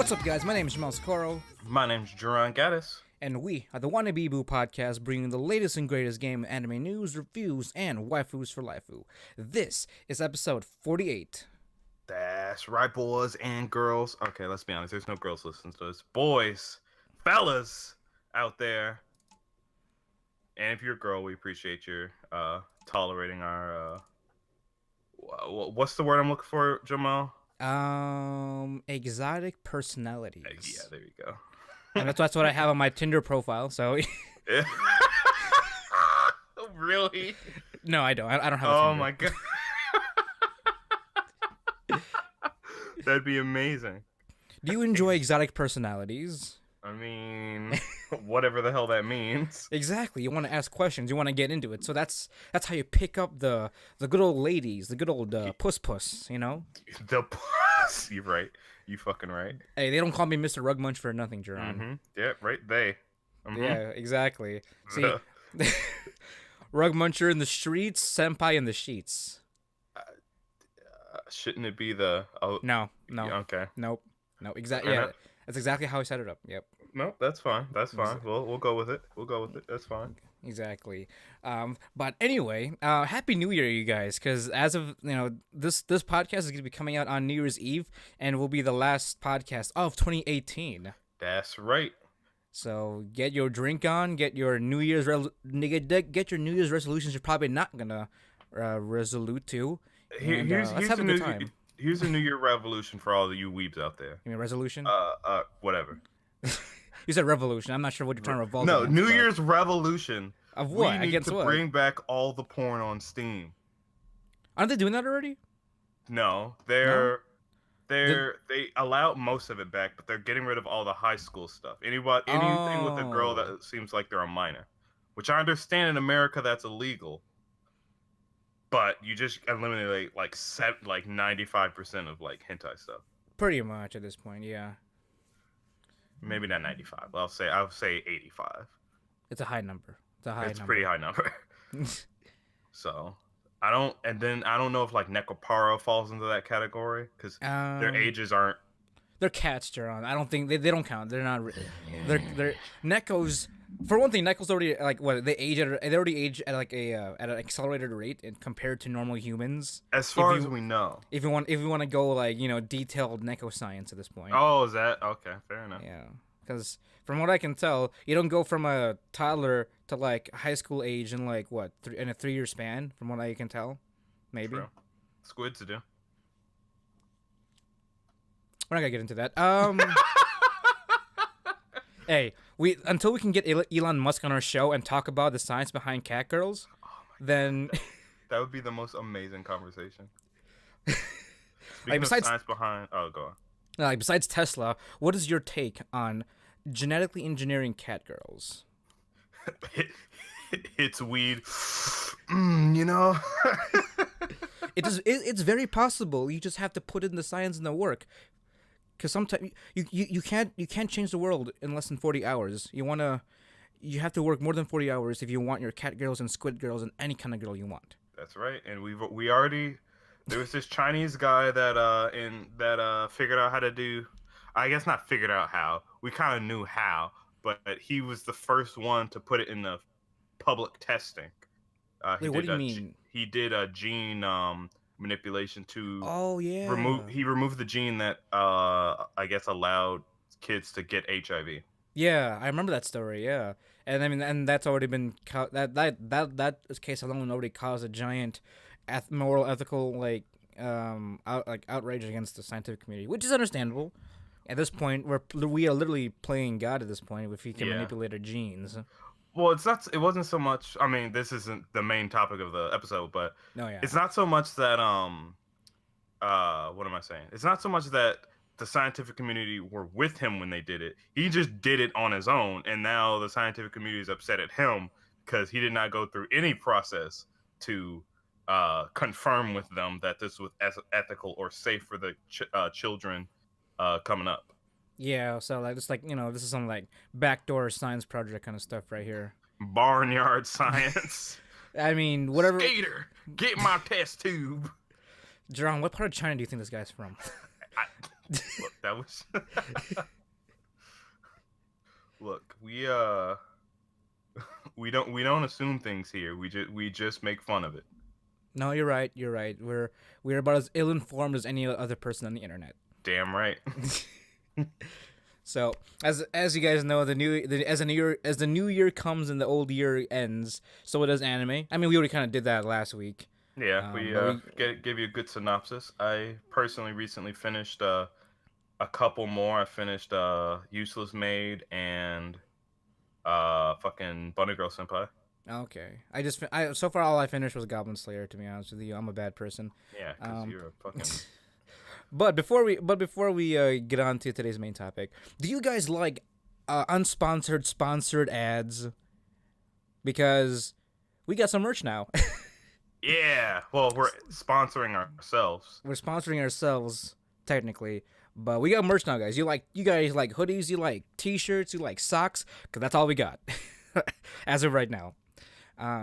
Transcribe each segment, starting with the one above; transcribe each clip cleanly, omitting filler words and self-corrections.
What's up, guys? My name is Jomel Socorro, My name's Jarron Gaddis. and we are the Wannabe Boo podcast, bringing the latest and greatest game and anime news, reviews, and waifus for lifu. This is episode 48. That's right, boys and girls. Okay, let's be honest. There's no girls listening to this. Boys, fellas out there. And if you're a girl, we appreciate your tolerating our... what's the word I'm looking for, Jamal? Exotic personalities. Yeah, there you go. And that's what I have on my Tinder profile, so... Really? No, I don't. I don't have a Oh Tinder. my god. That'd be amazing. Do you enjoy exotic personalities? I mean, whatever the hell that means. Exactly. You want to ask questions. You want to get into it. So that's how you pick up the good old ladies, the good old puss, you know? The puss. You're right. You fucking right. Hey, they don't call me Mr. Rug Munch for nothing, Jarron. Mm-hmm. Yeah, right. They. Mm-hmm. Yeah, exactly. See, Rug Muncher in the streets, Senpai in the sheets. Shouldn't it be the... Oh, No. yeah, okay. Nope. No, exactly. Yeah, that's exactly how I set it up. Yep. No, that's fine. That's fine. We'll go with it. That's fine. Exactly. But anyway, Happy New Year, you guys, because as of, this podcast is going to be coming out on New Year's Eve and will be the last podcast of 2018. That's right. So get your drink on, get your New Year's get your New Year's resolutions you're probably not going to resolute to. Here's let's have a good time. Here's a New Year revolution for all of you weebs out there. You mean resolution? Whatever. You said revolution. I'm not sure what you're trying to revolve. No, against, New but... Year's revolution. Of what? We need Against to what? bring back all the porn on Steam. Aren't they doing that already? No, they allow most of it back, but they're getting rid of all the high school stuff. Anything with a girl that seems like they're a minor, which I understand in America that's illegal. But you just eliminate like 95% of like hentai stuff. Pretty much at this point, yeah. Maybe not 95. I'll say 85. It's a high number. It's a pretty high number. So I don't know if like Necropara falls into that category because their ages aren't. They're cats, Jarron. I don't think they don't count. They're not. They're Nekos. For one thing, Nekos already they already age at like at an accelerated rate compared to normal humans. As far as we know. If you want to go like detailed Neko science at this point. Oh, is that okay? Fair enough. Yeah, because from what I can tell, you don't go from a toddler to like high school age in like in a 3-year span. From what I can tell, maybe. True. Squids do. We're not gonna get into that. Hey, until we can get Elon Musk on our show and talk about the science behind cat girls, then that would be the most amazing conversation. Like, besides science behind, go on. Like besides Tesla, what is your take on genetically engineering cat girls? It's weed, It's very possible. You just have to put in the science and the work. Because sometimes you can't change the world in less than 40 hours. You have to work more than 40 hours if you want your cat girls and squid girls and any kind of girl you want. That's right. And we already there was this Chinese guy that figured out how to do. I guess not figured out how. We kind of knew how, but he was the first one to put it in the public testing. Wait, what do you mean? He did a gene manipulation to He removed the gene that I guess allowed kids to get HIV. Yeah, I remember that story. Yeah, and I mean, and that's already been that case alone already caused a giant moral, ethical outrage against the scientific community, which is understandable. At this point, we are literally playing God. At this point, if he can manipulate our genes. Well, it wasn't so much. I mean, this isn't the main topic of the episode, but it's not so much that what am I saying? It's not so much that the scientific community were with him when they did it. He just did it on his own, and now the scientific community is upset at him because he did not go through any process to confirm with them that this was ethical or safe for the children coming up. Yeah, so this is some like backdoor science project kind of stuff right here. Barnyard science. I mean, whatever. Skater, get my test tube. Jarron, what part of China do you think this guy's from? Look, that was. Look, we don't assume things here. We just make fun of it. No, you're right. You're right. We're about as ill informed as any other person on the internet. Damn right. So as you guys know, as the new year comes and the old year ends, so does anime. I mean, we already kind of did that last week. Yeah, we give you a good synopsis. I personally recently finished a couple more. I finished Useless Maid and fucking Bunny Girl Senpai. Okay, so far all I finished was Goblin Slayer. To be honest with you, I'm a bad person. Yeah, because you're a fucking. But before we get on to today's main topic, do you guys like unsponsored sponsored ads? Because we got some merch now. Yeah, well, we're sponsoring ourselves. We're sponsoring ourselves technically, but we got merch now, guys. You guys like hoodies, you like t-shirts, you like socks, because that's all we got as of right now.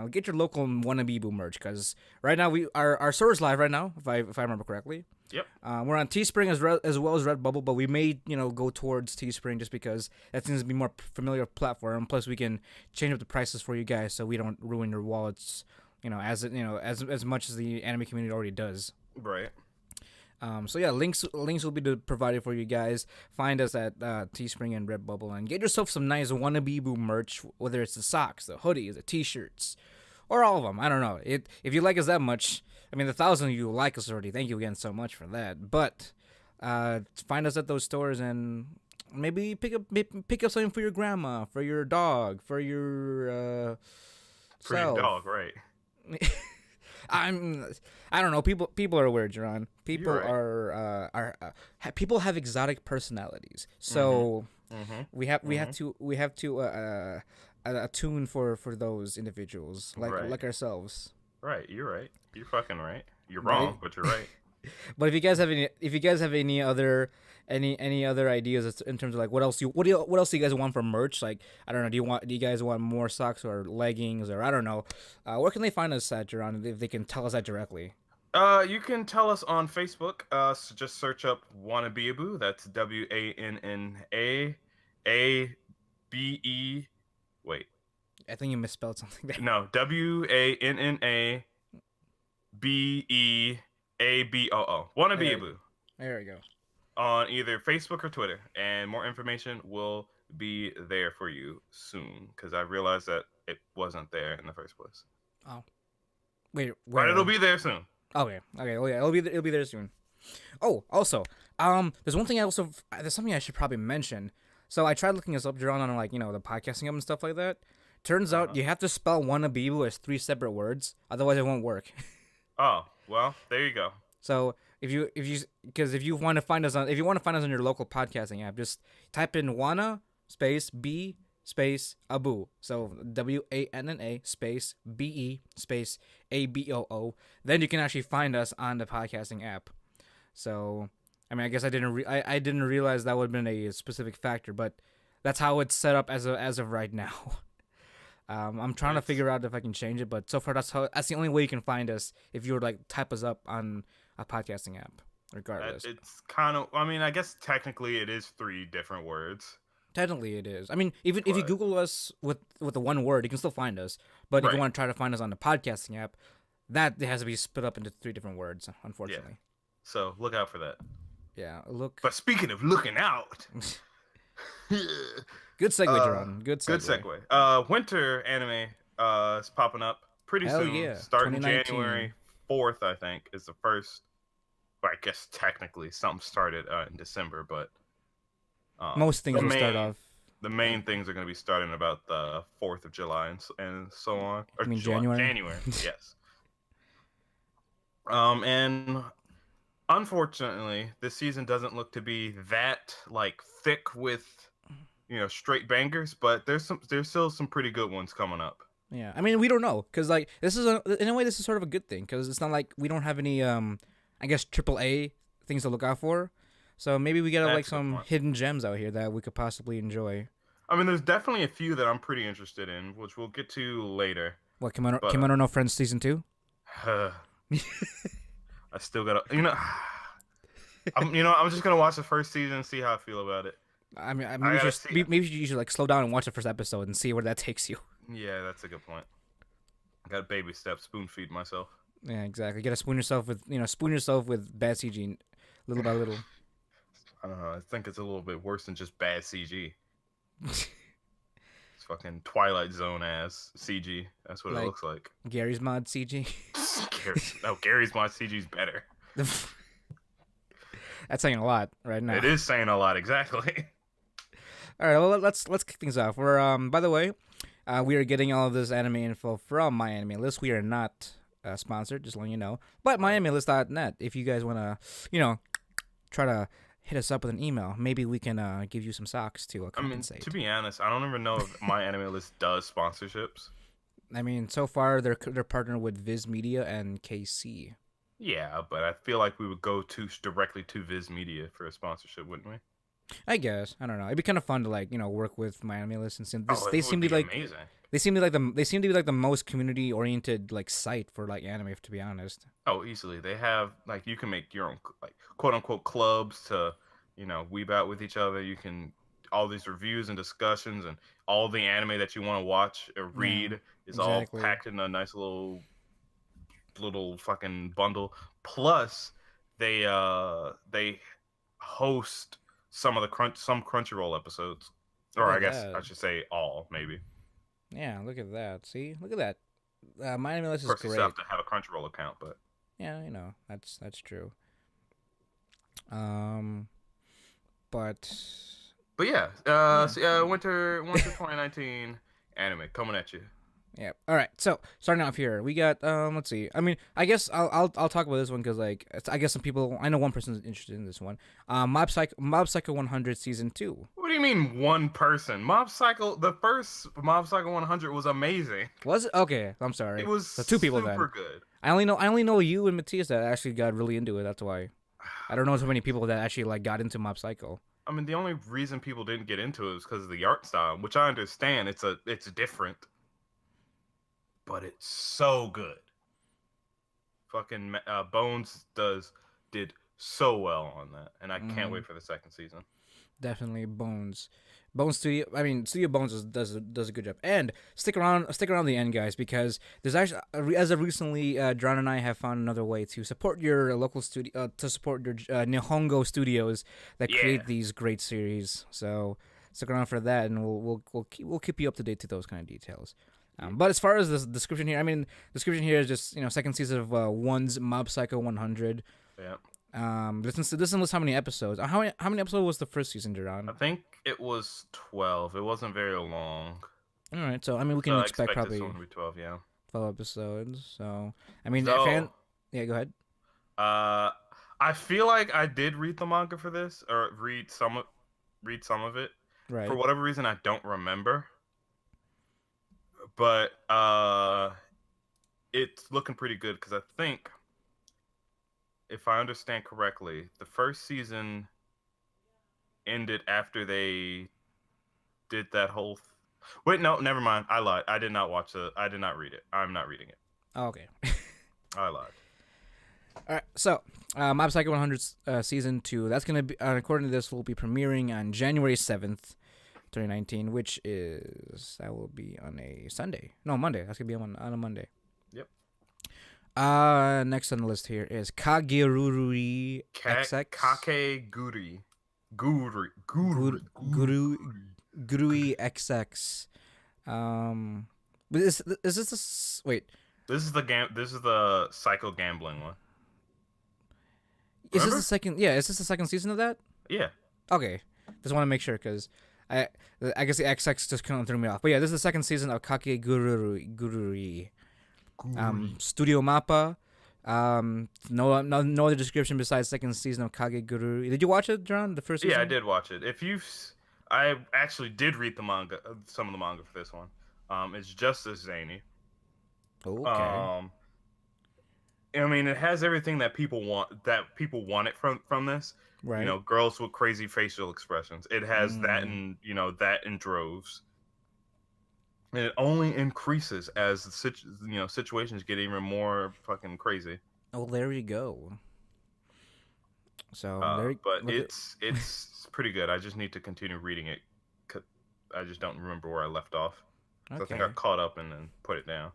Get your local Wannabe Boo merch, because right now our store's live right now, if I remember correctly. Yep. We're on Teespring as well as Redbubble, but we may go towards Teespring just because that seems to be more familiar platform. Plus, we can change up the prices for you guys so we don't ruin your wallets. As much as the anime community already does. Right. So yeah, links will be provided for you guys. Find us at Teespring and Redbubble and get yourself some nice Wannabe Boo merch, whether it's the socks, the hoodies, the t-shirts, or all of them. I don't know. If you like us that much, I mean, the 1,000 of you like us already. Thank you again so much for that. But find us at those stores and maybe pick up something for your grandma, for your dog, for your dog, right? I don't know. People are weird, Jarron. People right. People have exotic personalities. So we have to attune for those individuals like ourselves. Right, you're right. You're fucking right. You're wrong, right? But you're right. But if you guys have any other ideas in terms of like what else do you guys want from merch? Like, I don't know, do you guys want more socks or leggings, or I don't know, where can they find us at, Jarron, if they can tell us that directly? You can tell us on Facebook. So just search up Wannabeaboo. That's WANNAABE. Wait, I think you misspelled something there. No, WANNABEABOO. Wannabeaboo. There we go. On either Facebook or Twitter, and more information will be there for you soon, because I realized that it wasn't there in the first place. Oh, wait, but it'll be there soon. Okay. Oh yeah, it'll be there soon. Oh, also, there's something I should probably mention. So I tried looking this up, Jarron, on the podcasting app and stuff like that. Turns out you have to spell Wannabeaboo as 3 separate words, otherwise it won't work. Oh, well, there you go. So if you want to find us on your local podcasting app, just type in Wanna space B space Aboo. So WANNA space BE space ABOO. Then you can actually find us on the podcasting app. So I mean, I guess I didn't realize that would have been a specific factor, but that's how it's set up as of right now. I'm trying to figure out if I can change it, but so far that's the only way you can find us if you were to type us up on a podcasting app. Regardless, it's kind of. I mean, I guess technically it is 3 different words. Technically, it is. I mean, even if you Google us with the one word, you can still find us. But if you want to try to find us on the podcasting app, that has to be split up into 3 different words. Unfortunately. Yeah. So look out for that. Yeah, look. But speaking of looking out. Good segue, Jarron. Good segue. Winter anime is popping up pretty soon. Yeah. Starting January 4th, I think, is the first. But I guess technically something started in December, but most things will start off. The main things are going to be starting about the 4th of July and so on. Or you mean January? January, yes. And unfortunately, this season doesn't look to be that thick with straight bangers, but there's still some pretty good ones coming up. Yeah, I mean, we don't know, because this is in a way this is sort of a good thing, because it's not like we don't have any I guess AAA things to look out for, so maybe we got some hidden gems out here that we could possibly enjoy. I mean, there's definitely a few that I'm pretty interested in, which we'll get to later. What, Kimono no Friends season 2? I still gotta I'm just gonna watch the first season and see how I feel about it. Maybe I gotta see it. maybe you should like slow down and watch the first episode and see where that takes you. Yeah, that's a good point. I got baby steps, spoon feed myself. Yeah, exactly. You gotta spoon yourself with bad CG, little by little. I don't know. I think it's a little bit worse than just bad CG. It's fucking Twilight Zone ass CG. That's what it looks like. Gary's mod CG. Gary's mod CG is better. That's saying a lot right now. It is saying a lot, exactly. All right, well let's kick things off. We're by the way, we are getting all of this anime info from MyAnimeList. We are not sponsored, just letting you know. But MyAnimeList.net. If you guys wanna, try to hit us up with an email, maybe we can give you some socks to compensate. I mean, to be honest, I don't even know if MyAnimeList does sponsorships. I mean, so far they're partnered with Viz Media and KC. Yeah, but I feel like we would go directly to Viz Media for a sponsorship, wouldn't we? I guess. I don't know. It'd be kind of fun to work with MyAnimeList and they seem to be amazing. They seem to be like the most community oriented site for anime, to be honest. Oh, easily. They have you can make your own quote unquote clubs to weeb out with each other. You can all these reviews and discussions and all the anime that you want to watch or read is all packed in a nice little fucking bundle. Plus, they host some Crunchyroll episodes, or I guess I should say all maybe. Yeah, look at that. See, look at that. MyAnimeList is great. You still have to have a Crunchyroll account, but yeah, that's true. But yeah, winter 2019 anime coming at you. Yeah. All right. So starting off here, we got let's see. I mean, I guess I'll talk about this one because I guess some people, I know one person is interested in this one. Mob Psycho 100 season 2. What do you mean one person? The first Mob Psycho 100 was amazing. Was it? Okay, I'm sorry. It was so two people then. Super good. I only know you and Matthias that actually got really into it. That's why. I don't know so many people that actually got into Mob Psycho. I mean, the only reason people didn't get into it was because of the art style, which I understand. It's different. But it's so good. Fucking Bones did so well on that, and I can't wait for the second season. Definitely Bones Studio. I mean, Studio Bones does a good job. And stick around the end, guys, because there's actually as of recently, Jarron and I have found another way to support your local studio, to support your Nihongo studios that create these great series. So stick around for that, and we'll keep you up to date to those kind of details. But as far as the description here, I mean, description here is just second season of One's Mob Psycho 100. Yeah. Doesn't list how many episodes. How many episodes was the first season, Jarron? I think it was 12. It wasn't very long. All right, so I mean, we can expect probably 12. Yeah. 12 episodes. So I mean, yeah, go ahead. I feel like I did read the manga for this, or read some of it. Right. For whatever reason, I don't remember. But it's looking pretty good because I think, if I understand correctly, the first season ended after they did that whole. Wait, no, never mind. I lied. I did not read it. I'm not reading it. Oh, okay. I lied. All right, so Mob Psycho 100 season 2. That's gonna be according to this will be premiering on January 7th. 2019, which will be on a Sunday. No, Monday. That's gonna be on a Monday. Yep. Next on the list here is Kagururi XX. Kakeguri. Gurui XX. Is this wait? This is the psycho gambling one. Is this the second? Yeah, is this the second season of that? Yeah. Okay, just want to make sure because I guess the XX just kind of threw me off. But yeah, this is the second season of Kakegururi. Studio Mappa. No other description besides second season of Kakegururi. Did you watch it, John? The first season? Yeah, I did watch it. I actually did read the manga, some of the manga for this one. It's just as zany. Okay. I mean, it has everything that people wanted from this. Right. Girls with crazy facial expressions. It has that in droves. And it only increases as situations get even more fucking crazy. Oh, there you go. So but it's pretty good. I just need to continue reading it. I just don't remember where I left off. Okay. I think I caught up and then put it down.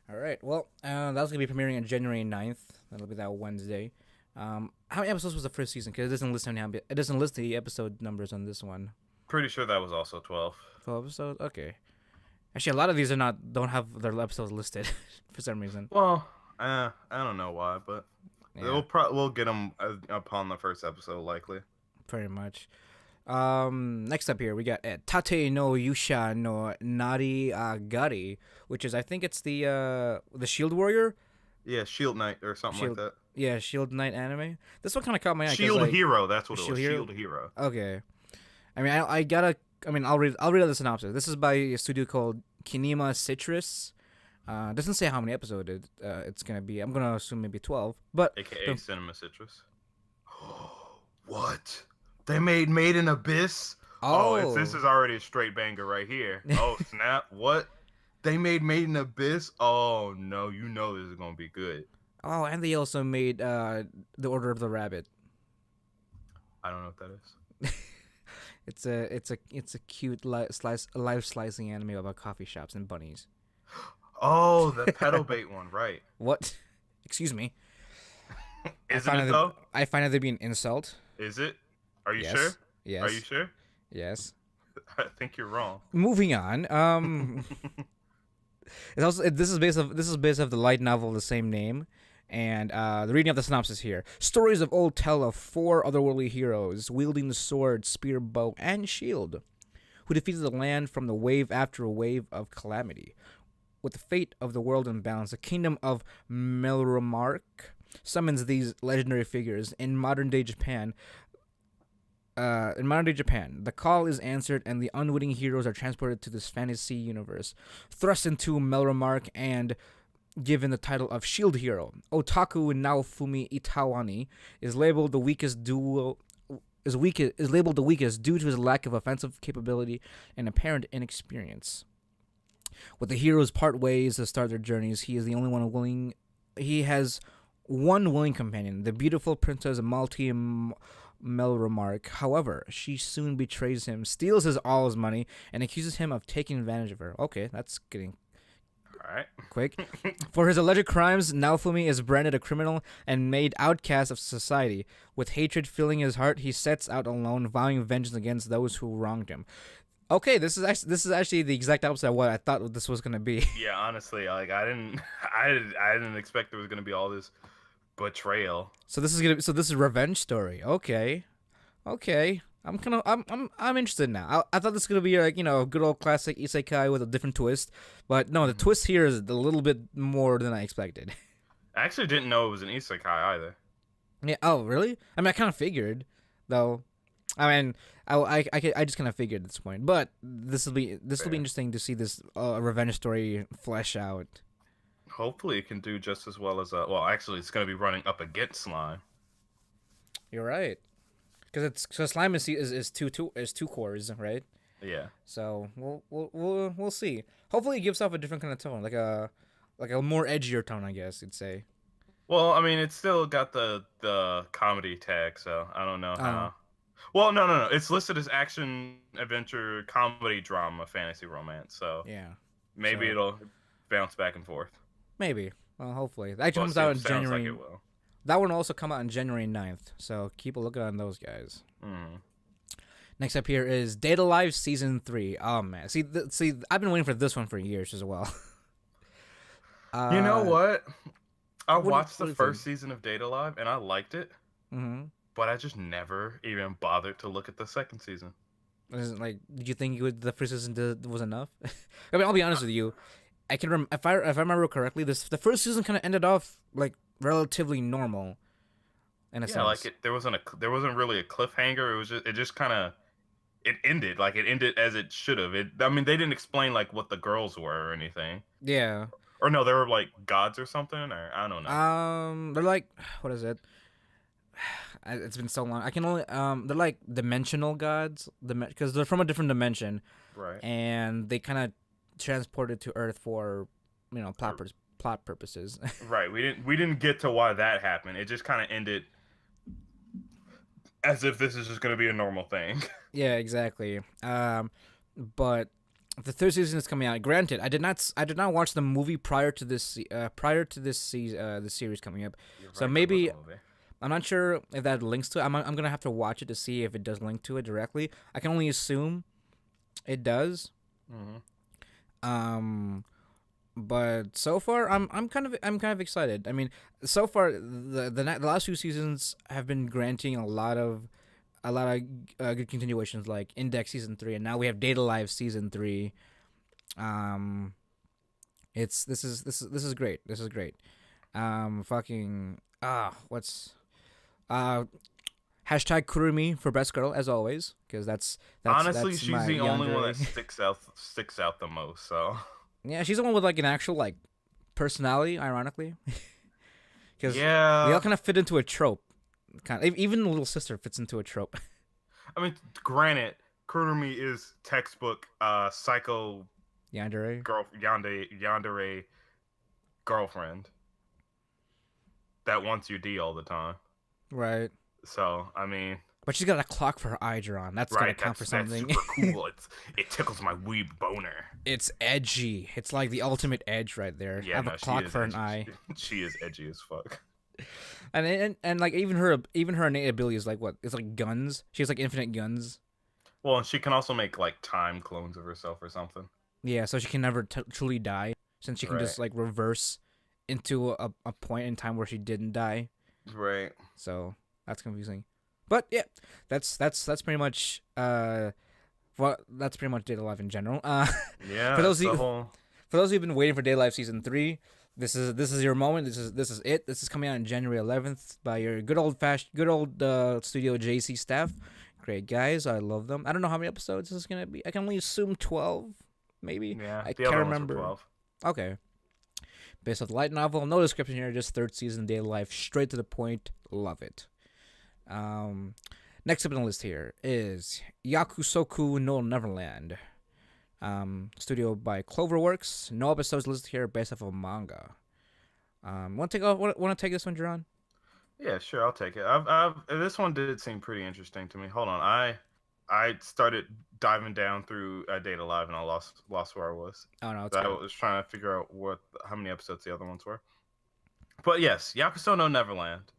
All right. Well, that's gonna be premiering on January 9th. That'll be that Wednesday. How many episodes was the first season? Because it doesn't list the episode numbers on this one. Pretty sure that was also 12. 12 episodes. Okay. Actually, a lot of these don't have their episodes listed for some reason. Well, I don't know why, but yeah. We'll get them upon the first episode likely. Pretty much. Next up here we got Tate no Yusha no Nari Gari, which is I think it's the Shield Warrior. Yeah, Shield Knight or something like that. Yeah, Shield Knight anime. This one kind of caught my eye. Shield Hero, that's what it was. Shield Hero. Okay. I mean, I'll read out the synopsis. This is by a studio called Kinema Citrus. Doesn't say how many episodes it's gonna be. I'm gonna assume maybe 12. But AKA Cinema Citrus. What? They made Made in Abyss? Oh, this is already a straight banger right here. Oh, snap. What? They made in Abyss? Oh, no. You know this is going to be good. Oh, and they also made The Order of the Rabbit. I don't know what that is. it's a cute live slicing anime about coffee shops and bunnies. Oh, the pedal bait one, right. What? Excuse me. Isn't it, though? I find it to be an insult. Is it? Are you sure? Yes. Are you sure? Yes. I think you're wrong. Moving on. This is based off the light novel of the same name, and the reading of the synopsis here: stories of old tell of 4 otherworldly heroes wielding the sword, spear, bow, and shield, who defeated the land from the wave after wave of calamity. With the fate of the world in balance, the kingdom of Melromark summons these legendary figures in modern day Japan. The call is answered, and the unwitting heroes are transported to this fantasy universe, thrust into Melromark, and given the title of Shield Hero. Otaku Naofumi Itawani is labeled the weakest due to his lack of offensive capability and apparent inexperience. With the heroes part ways to start their journeys, he is the only one willing. He has one willing companion, the beautiful Princess Malti Melromark. However, she soon betrays him, steals all his money, and accuses him of taking advantage of her. Okay, that's getting quick. For his alleged crimes, Naofumi is branded a criminal and made outcast of society. With hatred filling his heart, he sets out alone, vowing vengeance against those who wronged him. Okay, this is actually the exact opposite of what I thought this was gonna be. Yeah, honestly, like I didn't expect there was gonna be all this betrayal. So this is revenge story. Okay. I'm interested now. I thought this was gonna be like, a good old classic isekai with a different twist, but no, the twist here is a little bit more than I expected. I actually didn't know it was an isekai either. Yeah. Oh, really? I mean, I kind of figured, though. I mean, I just kind of figured at this point, but this will be interesting to see this revenge story flesh out. Hopefully, it can do just as well as actually, it's going to be running up against Slime. You're right, because Slime is two cores, right? Yeah. So we'll see. Hopefully, it gives off a different kind of tone, like a more edgier tone, I guess you'd say. Well, I mean, it's still got the comedy tag, so I don't know how. Well, no. It's listed as action, adventure, comedy, drama, fantasy, romance. So yeah, maybe it'll bounce back and forth. Maybe. Well, hopefully. That comes out in January. Like it will. That one will also come out on January 9th. So keep a lookout on those guys. Mm. Next up here is Data Live Season 3. Oh, man. See, I've been waiting for this one for years as well. You know what? I watched the first season of Data Live, and I liked it. Mm-hmm. But I just never even bothered to look at the second season. Did you think the first season was enough? I mean, I'll be honest with you. I can if I remember correctly, the first season kind of ended off like relatively normal. In a sense. Like there wasn't really a cliffhanger. It just kind of ended like it ended as it should have. I mean, they didn't explain like what the girls were or anything. Yeah. Or no, they were like gods or something, or I don't know. They're like, what is it? It's been so long. I can only they're like dimensional gods, because they're from a different dimension, right? And they kind of transported to Earth for, plot purposes. Right. We didn't get to why that happened. It just kind of ended As if this is just going to be a normal thing. Yeah, exactly. But the third season is coming out. Granted, I did not watch the movie prior to this the series coming up. You're So right, maybe I'm not sure if that links to it. I'm gonna have to watch it to see if it does link to it directly. I can only assume it does. But so far I'm kind of excited. I mean, so far the last few seasons have been granting a lot of good continuations, like Index season 3, and now we have Data Live season 3. This is great. This is great. What's hashtag Kurumi for best girl as always, because that's honestly that's she's the only one that sticks out the most. So yeah, she's the one with like an actual like personality, ironically, because they yeah, all kind of fit into a trope. Kind of, even the little sister fits into a trope. I mean, granted, Kurumi is textbook psycho Yandere yandere girlfriend that wants your D all the time. Right. So I mean, but she's got a clock for her eye, Jarron. That's right, gonna count for something. That's super cool. It tickles my weeb boner. It's edgy. It's like the ultimate edge right there. Yeah, have a clock for an eye. She is edgy as fuck. And like even her innate ability is like what? It's like guns. She has like infinite guns. Well, and she can also make like time clones of herself or something. Yeah, so she can never truly die, since she can just like reverse into a point in time where she didn't die. Right. So that's confusing. But yeah, that's pretty much that's pretty much Data Live in general. Yeah. For those who've been waiting for Data Live season 3, this is your moment. This is it. This is coming out on January 11th by your good old Studio JC staff. Great guys, I love them. I don't know how many episodes this is gonna be. I can only assume 12, maybe. Yeah, I can't remember. 12. Okay. Based off the light novel, no description here, just third season Data Life, straight to the point. Love it. Next up on the list here is Yakusoku no Neverland. Studio by Cloverworks. No episodes listed here, based off of a manga. Want to take this one, Jarron? Yeah, sure, I'll take it. This one did seem pretty interesting to me. Hold on, I started diving down through Data Live and I lost where I was. Oh no, I was trying to figure out how many episodes the other ones were. But yes, Yakuso no Neverland.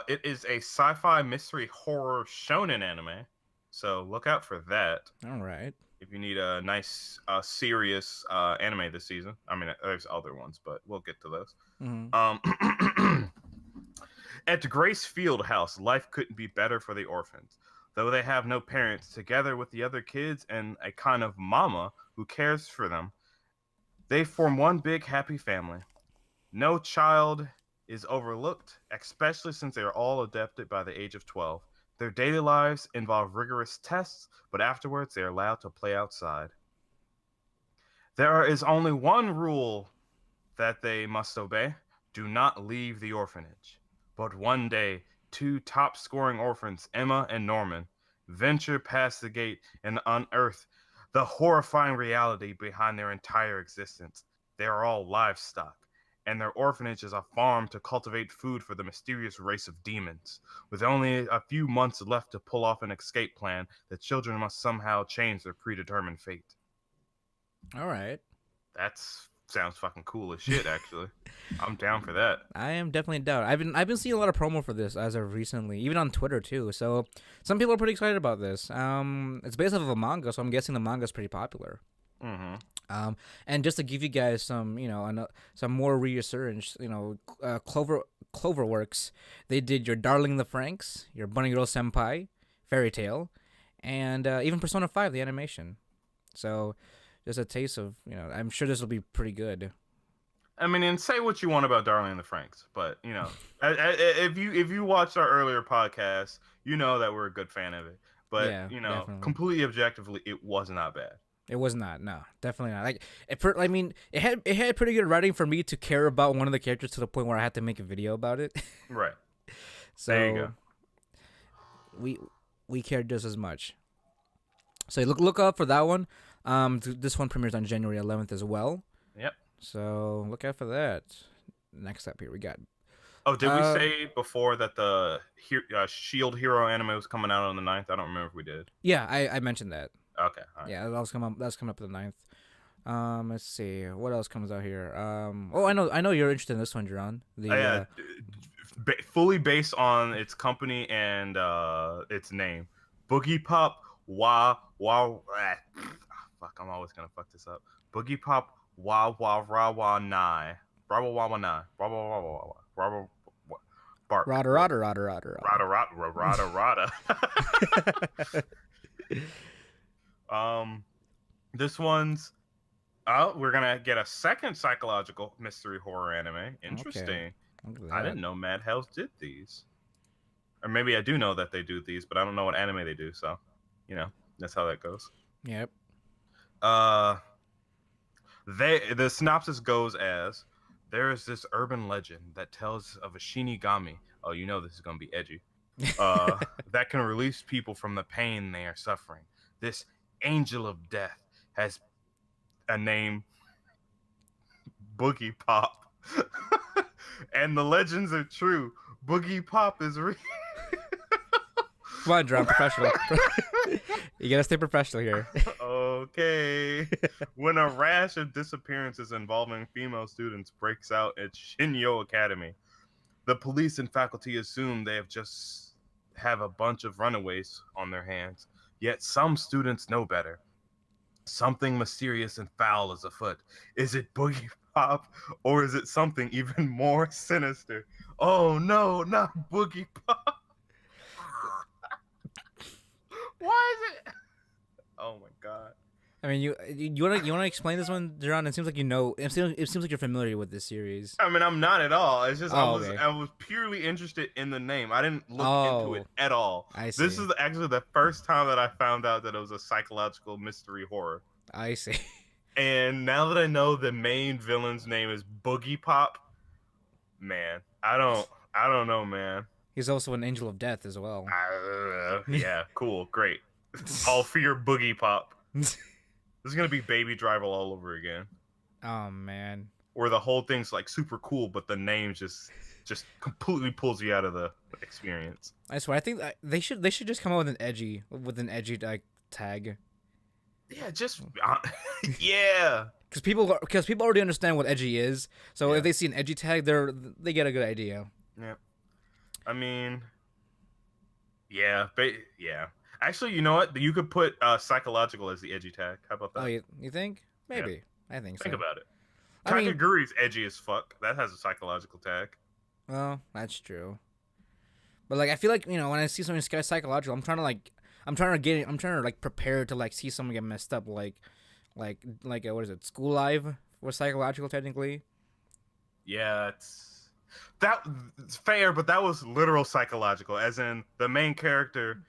It is a sci-fi mystery horror shonen anime, so look out for that. All right. If you need a nice, serious anime this season, I mean, there's other ones, but we'll get to those. Mm-hmm. At Grace Field House, life couldn't be better for the orphans. Though they have no parents, together with the other kids and a kind of mama who cares for them, they form one big happy family. No child is overlooked, especially since they are all adopted by the age of 12. Their daily lives involve rigorous tests, but afterwards they are allowed to play outside. There is only one rule that they must obey: do not leave the orphanage. But one day, two top-scoring orphans, Emma and Norman, venture past the gate and unearth the horrifying reality behind their entire existence. They are all livestock, and their orphanage is a farm to cultivate food for the mysterious race of demons. With only a few months left to pull off an escape plan, the children must somehow change their predetermined fate. All right. Sounds fucking cool as shit, actually. I'm down for that. I am definitely down. I've been seeing a lot of promo for this as of recently, even on Twitter too. So some people are pretty excited about this. It's based off of a manga, so I'm guessing the manga is pretty popular. Mm-hmm. And just to give you guys some, some more reassurance, Cloverworks, they did your Darling the Franxx, your Bunny Girl Senpai, Fairy Tail, and even Persona 5, the animation. So just a taste of, I'm sure this will be pretty good. I mean, and say what you want about Darling the Franxx, but if you watched our earlier podcast, you know that we're a good fan of it. But definitely. Completely objectively, it was not bad. It was not. No, definitely not. It had pretty good writing for me to care about one of the characters to the point where I had to make a video about it. Right. So there you go. We cared just as much. So look up for that one. This one premieres on January 11th as well. Yep. So look out for that. Next up here we got Oh, did we say before that the Shield Hero anime was coming out on the 9th? I don't remember if we did. Yeah, I mentioned that. Okay. All right. Yeah, that's coming up the 9th. Let's see what else comes out here. Oh, I know you're interested in this one, Jarron. Fully based on its company and its name, Boogie Pop Wah Wah. Fuck, I'm always gonna fuck this up. Boogie Pop Wah Wah Rawa Nai. Rawa Wawa Nai. Rawa Wawa Rawa. Bark. Rada rada rada rada rada. This one's we're gonna get a second psychological mystery horror anime. Interesting. Okay. I didn't know Madhouse did these. Or maybe I do know that they do these, but I don't know what anime they do, so that's how that goes. Yep. The synopsis goes as: there is this urban legend that tells of a Shinigami. Oh, this is gonna be edgy. That can release people from the pain they are suffering. This angel of death has a name, Boogie Pop. And the legends are true. Boogie Pop is real. Come on, Jarron, professional. You gotta stay professional here. Okay. When a rash of disappearances involving female students breaks out at Shinyo Academy, the police and faculty assume they have a bunch of runaways on their hands. Yet some students know better. Something mysterious and foul is afoot. Is it Boogie Pop, or is it something even more sinister? Oh no, not Boogie Pop. Why is it? Oh my god. I mean, you wanna explain this one, Jarron? It seems like you know. It seems like you're familiar with this series. I mean, I'm not at all. It's just I was purely interested in the name. I didn't look into it at all. I see. This is actually the first time that I found out that it was a psychological mystery horror. I see. And now that I know the main villain's name is Boogie Pop, man, I don't know, man. He's also an angel of death as well. Yeah, cool, great. All for your Boogie Pop. This is gonna be Baby Driver all over again. Oh man. Or the whole thing's like super cool, but the name just completely pulls you out of the experience. I swear, I think they should just come out with an edgy like tag. Yeah, just yeah. Because people already understand what edgy is, so if they see an edgy tag, they get a good idea. Yeah. I mean, yeah. Actually, you know what? You could put psychological as the edgy tag. How about that? Oh, you think? Maybe. Yeah. I think so. Think about it. Kakaguri's edgy as fuck. That has a psychological tag. Well, that's true. But like, I feel like when I see something psychological, I'm trying to like prepare to like see someone get messed up. Like what is it? School Live was psychological technically. Yeah, it's fair, but that was literal psychological, as in the main character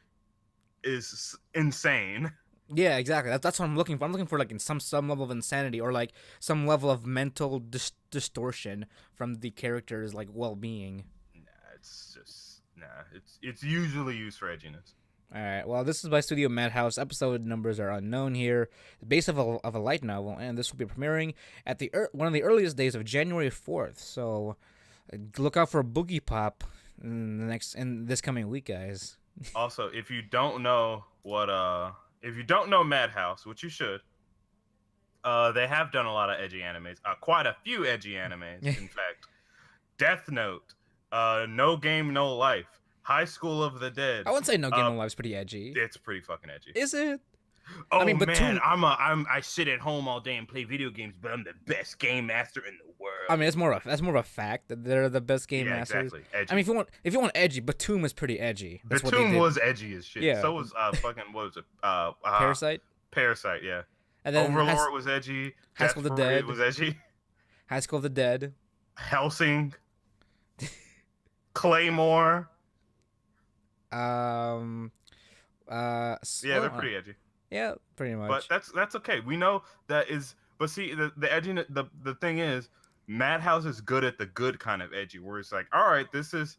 is insane. Yeah, exactly. That's what I'm looking for. I'm looking for like in some level of insanity or like some level of mental distortion from the character's like well-being. It's usually used for edginess. All right. Well, this is by Studio Madhouse. Episode numbers are unknown here. Based of a light novel, and this will be premiering at one of the earliest days of January 4th. So, look out for Boogie Pop in this coming week, guys. Also, if you don't know Madhouse, which you should, they have done a lot of edgy animes. Quite a few edgy animes, in fact. Death Note, No Game No Life, High School of the Dead. I wouldn't say No Game No Life's pretty edgy. It's pretty fucking edgy. Is it? Oh, I mean, but man, I sit at home all day and play video games, but I'm the best game master in the world. I mean, that's more of a fact that they're the best game masters. Exactly. Edgy. I mean, if you want edgy, Batum was pretty edgy. Batum was edgy as shit. Yeah. So was fucking what was it? Parasite. Parasite, yeah. And then Overlord was edgy. High School of the Dead was edgy. High School of the Dead. Helsing. Claymore. Yeah, they're pretty edgy. Yeah, pretty much. But that's okay. We know that is. But see, the edginess. The thing is, Madhouse is good at the good kind of edgy, where it's like, all right, this is,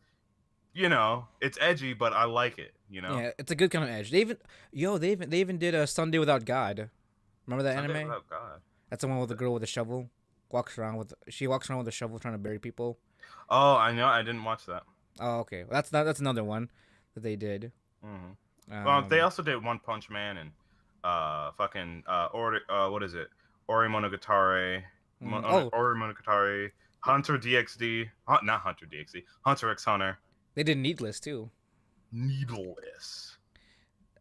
it's edgy, but I like it. Yeah, it's a good kind of edge. They even did a Sunday Without God. Remember that Sunday anime? Without God. That's the one with the girl with the shovel. She walks around with a shovel trying to bury people. Oh, I know. I didn't watch that. Oh, okay. Well, that's another one that they did. Well, they also did One Punch Man and what is it? Ori Monogatari, Oh, Ori Monogatari, Hunter DxD, not Hunter DxD, Hunter x Hunter. they did Needless too. Needless.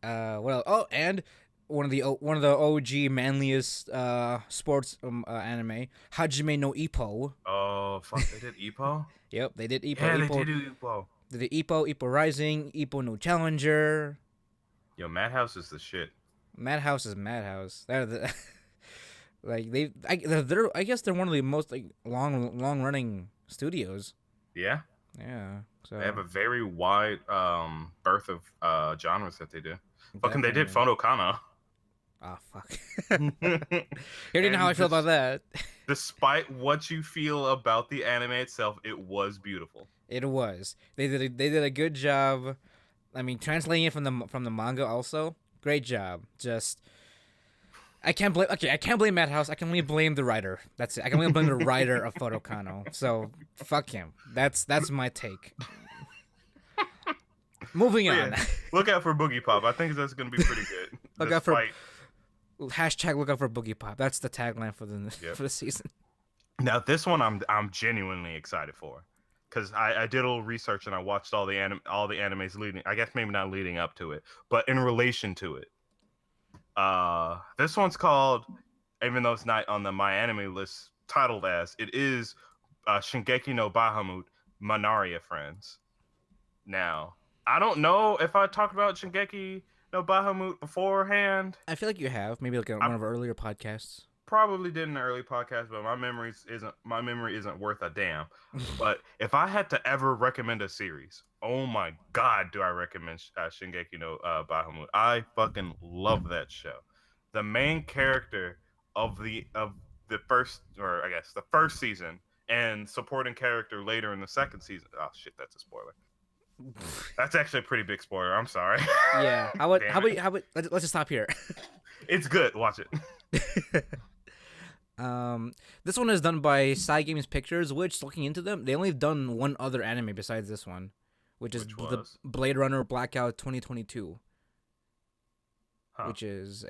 What else? Oh, and one of the OG manliest sports anime, Hajime no Ippo. Oh fuck! They did Ippo. Yep, they did Ippo. Yeah, Ippo. they did do Ippo. They did Ippo Rising, Ippo no Challenger. Yo, Madhouse is the shit. Madhouse is Madhouse. They're the like they're I guess they're one of the most like long running studios. Yeah. Yeah. So they have a very wide berth of genres that they do. Fucking they did Photokana. Oh fuck. You already know how I feel about that. Despite what you feel about the anime itself, it was beautiful. It was. They did a good job. I mean, translating it from the manga also. Great job. Just I can't blame Madhouse. I can only blame the writer. That's it. I can only blame the writer of Photokano. So fuck him. That's my take. Moving on. Yeah, look out for Boogie Pop. I think that's gonna be pretty good. Look out for Boogie Pop. That's the tagline for the season. Now this one I'm genuinely excited for, because I did a little research and I watched all the animes leading. I guess maybe not leading up to it, but in relation to it. This one's called, even though it's not on the My Anime list, titled as it is, Shingeki no Bahamut Manaria Friends. Now, I don't know if I talked about Shingeki no Bahamut beforehand. I feel like you have, maybe like one of our earlier podcasts. Probably did in an early podcast, but my memory isn't worth a damn. But if I had to ever recommend a series, oh my god, do I recommend Shingeki no Bahamut? I fucking love that show. The main character of the first, or I guess the first season, and supporting character later in the second season. Oh shit, that's a spoiler. That's actually a pretty big spoiler. I'm sorry. Yeah. How about let's just stop here. It's good. Watch it. This one is done by Side Games Pictures, which, looking into them, they only have done one other anime besides this one, which is the Blade Runner Blackout 2022. Huh. Which is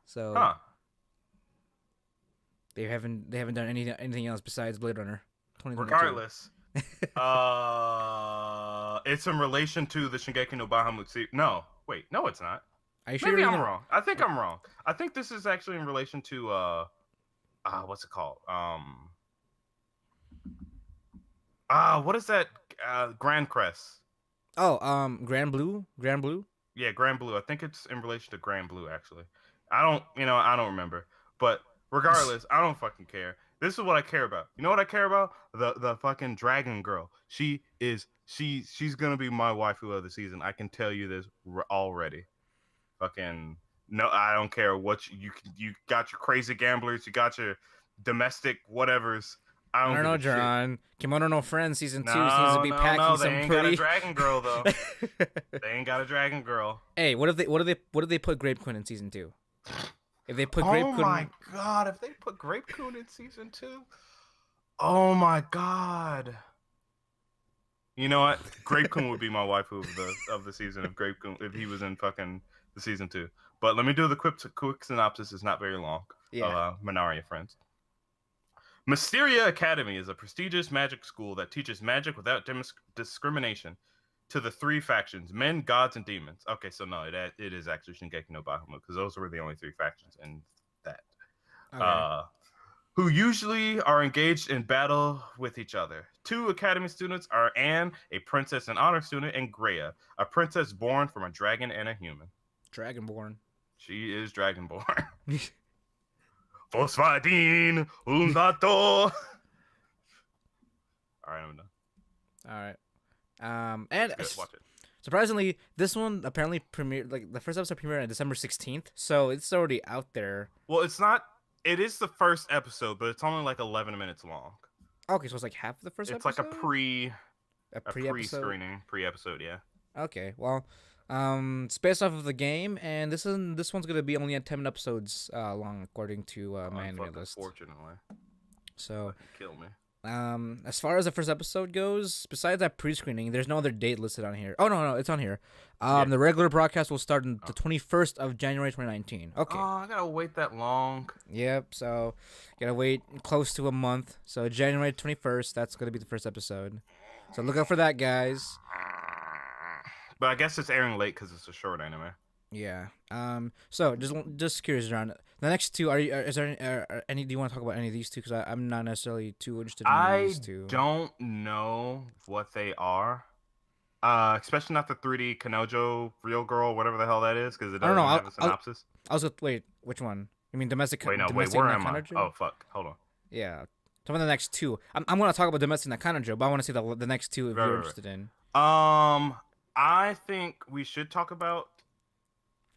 so they haven't done anything else besides Blade Runner 2022. Regardless, it's in relation to the Shingeki no Bahamut series. No, it's not. Are you sure? Maybe I'm wrong. I think I'm wrong. I think this is actually in relation to what's it called? What is that? Grand Crest. Oh, Grand Blue. Yeah, Grand Blue. I think it's in relation to Grand Blue. Actually, I don't remember. But regardless, I don't fucking care. This is what I care about. You know what I care about? The fucking Dragon Girl. She's gonna be my waifu of the season. I can tell you this already. Fucking no, I don't care what you got your crazy gamblers, you got your domestic whatevers. I don't know, Jarron. Kimono no Friends season 2 seems to be packing some ain't pretty. Got a Dragon Girl though. They ain't got a Dragon Girl. Hey, what if they put Grape Queen in season 2? If they put Grape Queen. Oh my god! If they put Grape Queen in season 2, oh my god! You know what? Grape Queen would be my waifu of the season if he was in fucking the season 2. But let me do the quick synopsis. It's not very long. Yeah. Manaria Friends. Mysteria Academy is a prestigious magic school that teaches magic without discrimination to the three factions: men, gods, and demons. Okay, so no, it is actually Shingeki no Bahamut, because those were the only three factions in that. Okay. Who usually are engaged in battle with each other. 2 academy students are Anne, a princess and honor student, and Greya, a princess born from a dragon and a human. Dragonborn. She is Dragonborn. Fosfadine Undato. All right, I'm done. All right. And watch it. Surprisingly, this one apparently premiered, like the first episode premiered on December 16th, so it's already out there. Well, it's not. It is the first episode, but it's only like 11 minutes long. Okay, so it's like half the first episode? It's like a pre-screening, pre-episode, yeah. Okay, well, it's based off of the game, and this one's gonna be only at 10 episodes long, according to my anime list. Fortunately. So kill me. As far as the first episode goes, besides that pre-screening, there's no other date listed on here. Oh no, it's on here. The regular broadcast will start on the 21st of January 2019. Okay. Oh, I gotta wait that long. Yep. So, gotta wait close to a month. So January 21st, that's gonna be the first episode. So look out for that, guys. But I guess it's airing late because it's a short anime. Yeah. So just curious, John. The next two, is there any? Do you want to talk about any of these two? Because I'm not necessarily too interested in these two. I don't know what they are. Especially not the 3D Kanojo Real Girl, whatever the hell that is, because it doesn't have a synopsis. Wait, which one? You mean domestic? Wait, where am I? Oh fuck, hold on. Yeah, talk about the next two. I'm gonna talk about domestic Nakanojo, but I want to see the next two if you're interested in. I think we should talk about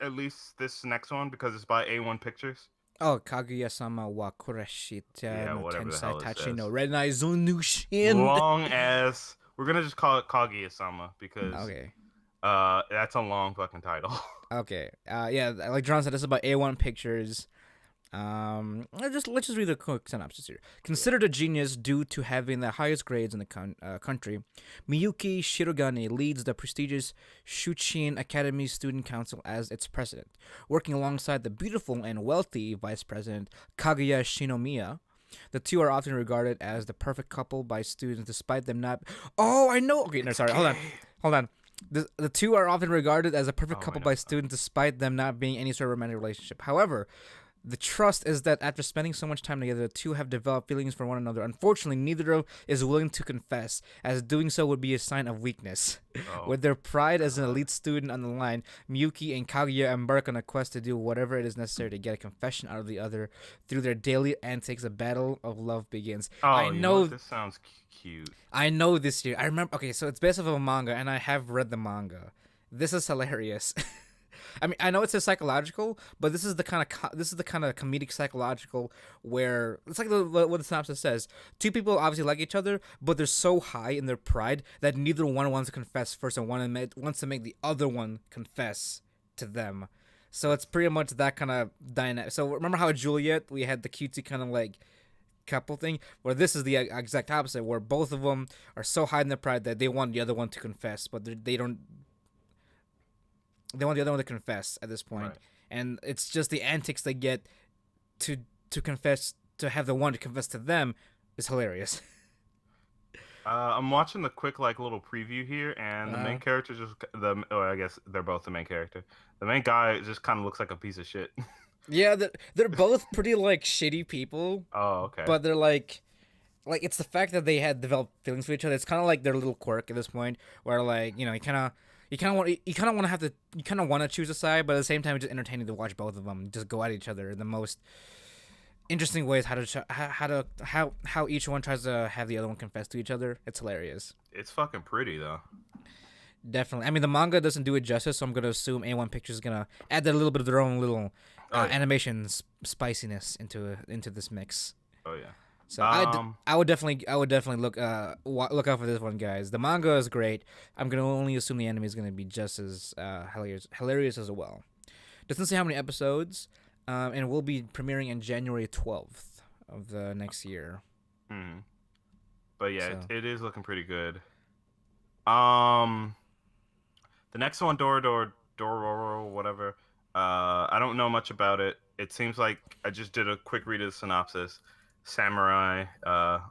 at least this next one because it's by A1 Pictures. Oh, Kaguya-sama wa Kurashita no Tensai Tachi no Renai Zonushin. Long ass. We're gonna just call it Kaguya-sama because that's a long fucking title. Okay. Yeah, like John said, this is about A1 Pictures. Let's just read the quick synopsis here. Considered a genius due to having the highest grades in the country, Miyuki Shirogane leads the prestigious Shuchin Academy Student Council as its president, working alongside the beautiful and wealthy vice president Kaguya Shinomiya. The two are often regarded as the perfect couple by students, despite them not. Oh, I know. Okay, no, sorry. Hold on. The two are often regarded as a perfect couple by students, despite them not being any sort of romantic relationship. However, the trust is that after spending so much time together, the two have developed feelings for one another. Unfortunately, neither is willing to confess, as doing so would be a sign of weakness. With their pride as an elite student on the line, Miyuki and Kaguya embark on a quest to do whatever it is necessary to get a confession out of the other. Through their daily antics, a battle of love begins. I know this sounds cute. I know this year. I remember. Okay, so it's based off of a manga, and I have read the manga. This is hilarious. I mean, I know it says psychological, but this is the kind of comedic psychological where it's like what the synopsis says. Two people obviously like each other, but they're so high in their pride that neither one wants to confess first and wants to make the other one confess to them. So it's pretty much that kind of dynamic. So remember how at Juliet we had the cutesy kind of like couple thing, where this is the exact opposite, where both of them are so high in their pride that they want the other one to confess, but they don't. They want the other one to confess at this point. Right. And it's just the antics they get to confess, to have the one to confess to them is hilarious. I'm watching the quick little preview here, and the main character I guess they're both the main character. The main guy just kind of looks like a piece of shit. Yeah, they're both pretty shitty people. Oh, okay. But they're like it's the fact that they had developed feelings for each other. It's kind of like their little quirk at this point, where you kind of want to choose a side, but at the same time, it's just entertaining to watch both of them just go at each other in the most interesting ways. How each one tries to have the other one confess to each other. It's hilarious. It's fucking pretty though. Definitely. I mean, the manga doesn't do it justice, so I'm gonna assume A1 Pictures is gonna add a little bit of their own little animation spiciness into this mix. Oh yeah. So I would definitely look out for this one, guys. The manga is great. I'm gonna only assume the anime is gonna be just as hilarious as well. Doesn't say how many episodes, and will be premiering on January 12th of the next year. But yeah, it is looking pretty good. The next one, Dororo, whatever. I don't know much about it. It seems like I just did a quick read of the synopsis. Samurai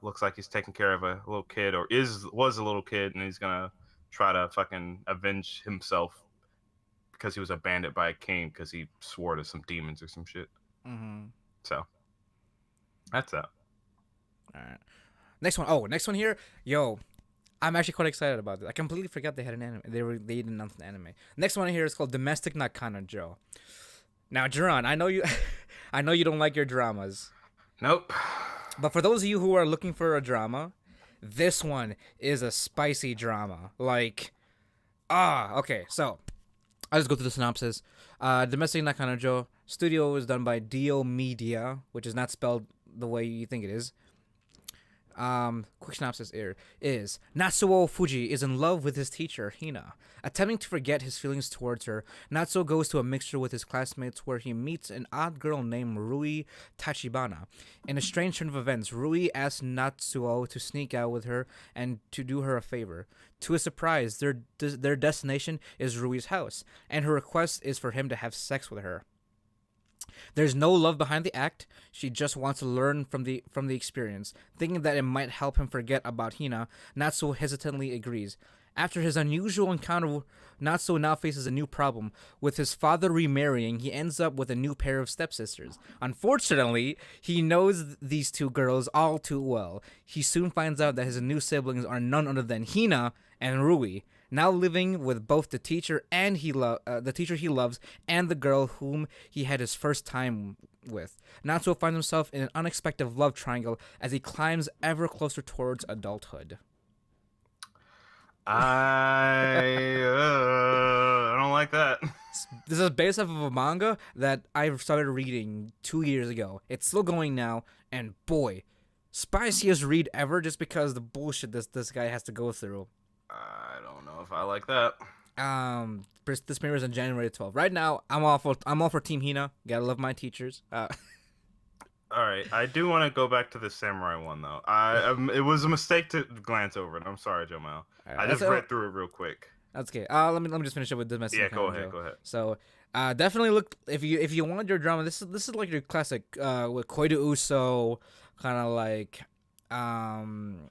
looks like he's taking care of a little kid, or was a little kid, and he's gonna try to fucking avenge himself because he was abandoned by a king because he swore to some demons or some shit. So that's that. All right, next one here. Yo, I'm actually quite excited about this. I completely forgot they had an anime. They announced an anime. Next one here is called Domestic Nakanojo. Now, Jarron, I know you don't like your dramas. Nope. But for those of you who are looking for a drama, this one is a spicy drama. Okay, so I'll just go through the synopsis. Domestic Nakanojo. Studio is done by Dio Media, which is not spelled the way you think it is. Quick synopsis here is Natsuo Fuji is in love with his teacher, Hina. Attempting to forget his feelings towards her, Natsuo goes to a mixture with his classmates where he meets an odd girl named Rui Tachibana. In a strange turn of events, Rui asks Natsuo to sneak out with her and to do her a favor. To his surprise, their destination is Rui's house, and her request is for him to have sex with her. There's no love behind the act. She just wants to learn from the experience. Thinking that it might help him forget about Hina, Natsuo hesitantly agrees. After his unusual encounter, Natsuo now faces a new problem. With his father remarrying, he ends up with a new pair of stepsisters. Unfortunately, he knows these two girls all too well. He soon finds out that his new siblings are none other than Hina and Rui, now living with both the teacher the teacher he loves and the girl whom he had his first time with. Natsuo finds himself in an unexpected love triangle as he climbs ever closer towards adulthood. I don't like that. This is based off of a manga that I started reading 2 years ago. It's still going now, and boy, spiciest read ever just because the bullshit this guy has to go through. I don't know if I like that. This premieres on January 12th. Right now, I'm all for Team Hina. Gotta love my teachers. All right, I do want to go back to the samurai one though. It was a mistake to glance over it. I'm sorry, Jomel. Right, I just read through it real quick. That's okay. Let me just finish up with domestic. Yeah, go ahead. So, definitely look if you want your drama. This is like your classic with Koido Uso, kind of like Koido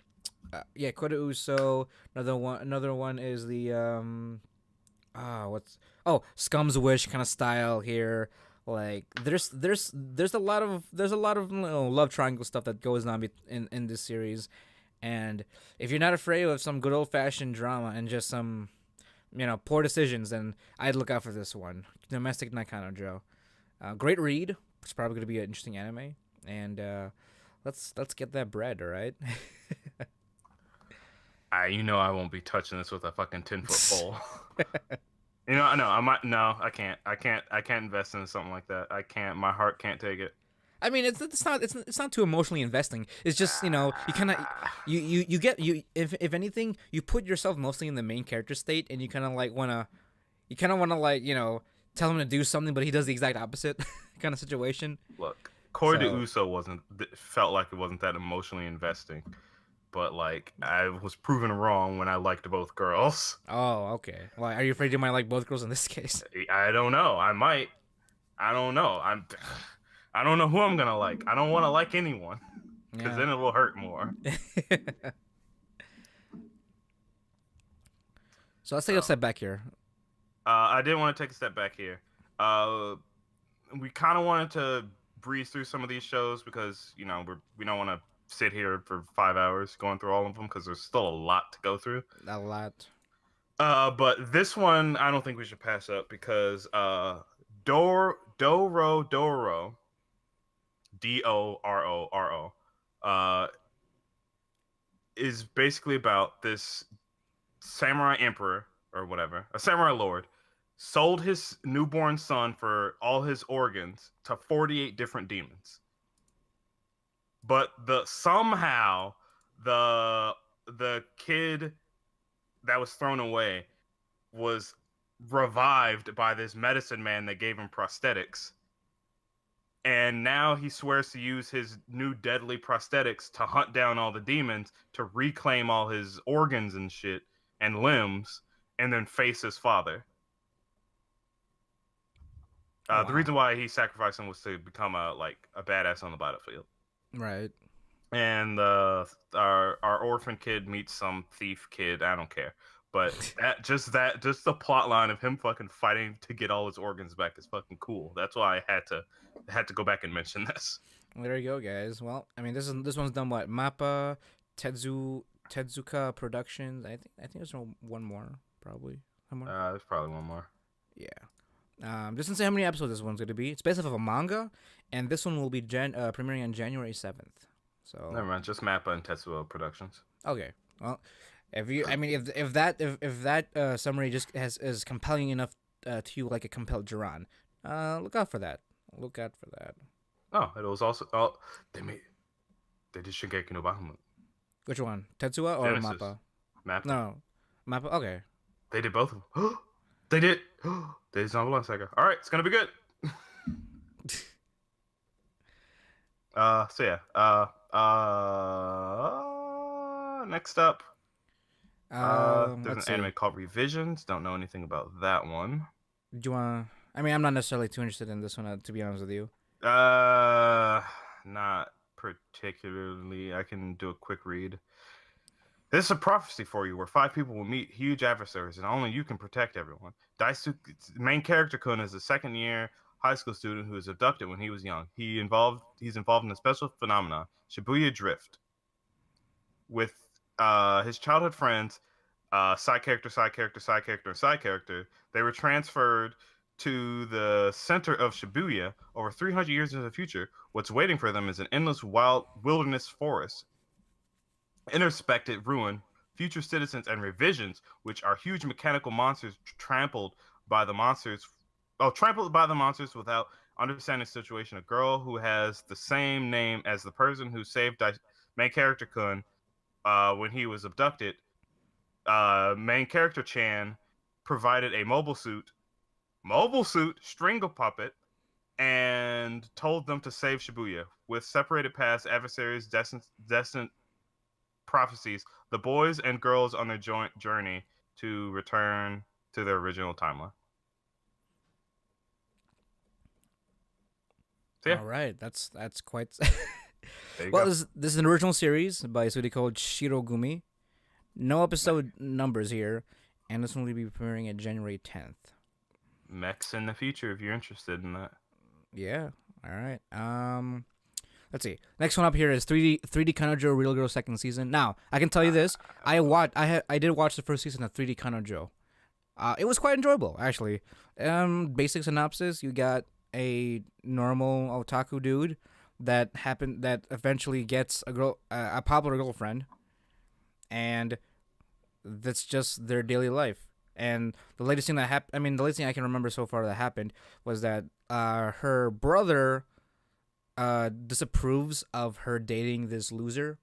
Uso. Another one is the Scum's Wish kind of style here. Like there's a lot of love triangle stuff that goes on in this series, and if you're not afraid of some good old fashioned drama and just some poor decisions, then I'd look out for this one. Domestic Nakano Joe. Great read. It's probably gonna be an interesting anime, and let's get that bread, all right? I won't be touching this with a fucking 10-foot pole. No, I might. No, I can't. I can't invest in something like that. I can't. My heart can't take it. I mean, it's not too emotionally investing. It's just you kind of you get if anything you put yourself mostly in the main character state, and you kind of wanna tell him to do something, but he does the exact opposite kind of situation. Look, Koido Uso felt like it wasn't that emotionally investing. But I was proven wrong when I liked both girls. Oh, okay. Well, are you afraid you might like both girls in this case? I don't know. I might. I don't know. I don't know who I'm gonna like. I don't want to like anyone because then it will hurt more. So let's take a step back here. I did want to take a step back here. We kind of wanted to breeze through some of these shows because we don't want to sit here for 5 hours going through all of them because there's still a lot to go through. A lot. But this one I don't think we should pass up because Doro Doro is basically about this samurai emperor or whatever, a samurai lord, sold his newborn son for all his organs to 48 different demons. But somehow the kid that was thrown away was revived by this medicine man that gave him prosthetics. And now he swears to use his new deadly prosthetics to hunt down all the demons, to reclaim all his organs and shit and limbs, and then face his father. Wow. The reason why he sacrificed him was to become a badass on the battlefield. Right. And our orphan kid meets some thief kid. I don't care. But just the plot line of him fucking fighting to get all his organs back is fucking cool. That's why I had to go back and mention this. Well, there you go, guys. Well, I mean, this one's done what? Mappa, Tezuka Productions. I think there's one more probably. There's probably one more. Yeah. Just to say how many episodes this one's going to be. It's based off of a manga, and this one will be premiering on January 7th. So never mind, just Mappa and Tetsuo Productions. Okay. Well, if that summary just is compelling enough to you like a compelled Jarron, look out for that. Look out for that. Oh, it was also they did Shingeki no Bahamut. Which one? Tetsuya or Genesis. Mappa? Mappa. No, Mappa. Okay. They did both of them. They did. They did Zombieland Saga. All right, it's gonna be good. So yeah. Next up. There's an anime called Revisions. Don't know anything about that one. Do you wanna? I mean, I'm not necessarily too interested in this one, to be honest with you. Not particularly. I can do a quick read. This is a prophecy for you, where 5 people will meet huge adversaries, and only you can protect everyone. Daisuke, main character Kun, is a second-year high school student who was abducted when he was young. He's involved in a special phenomenon, Shibuya Drift, with his childhood friends, side character, and side character. They were transferred to the center of Shibuya over 300 years into the future. What's waiting for them is an endless wild wilderness forest, introspected ruin, future citizens, and revisions, which are huge mechanical monsters trampled by the monsters without understanding the situation. A girl who has the same name as the person who saved main character Kun when he was abducted. Main character Chan provided a mobile suit, string puppet, and told them to save Shibuya. With separated paths, adversaries, destined prophecies, the boys and girls on their joint journey to return to their original timeline. So, yeah. All right, that's quite. Well, this is an original series by a studio called Shirogumi. No episode numbers here, and this one will be premiering at January 10th. Mechs in the future, if you're interested in that. Yeah. All right. Let's see. Next one up here is 3D Kanojo Real Girl second season. Now, I can tell you this. I did watch the first season of 3D Kanojo. It was quite enjoyable, actually. Basic synopsis: you got a normal otaku dude that eventually gets a popular girlfriend, and that's just their daily life. And the latest thing that happened, the latest thing I can remember so far that happened was that her brother disapproves of her dating this loser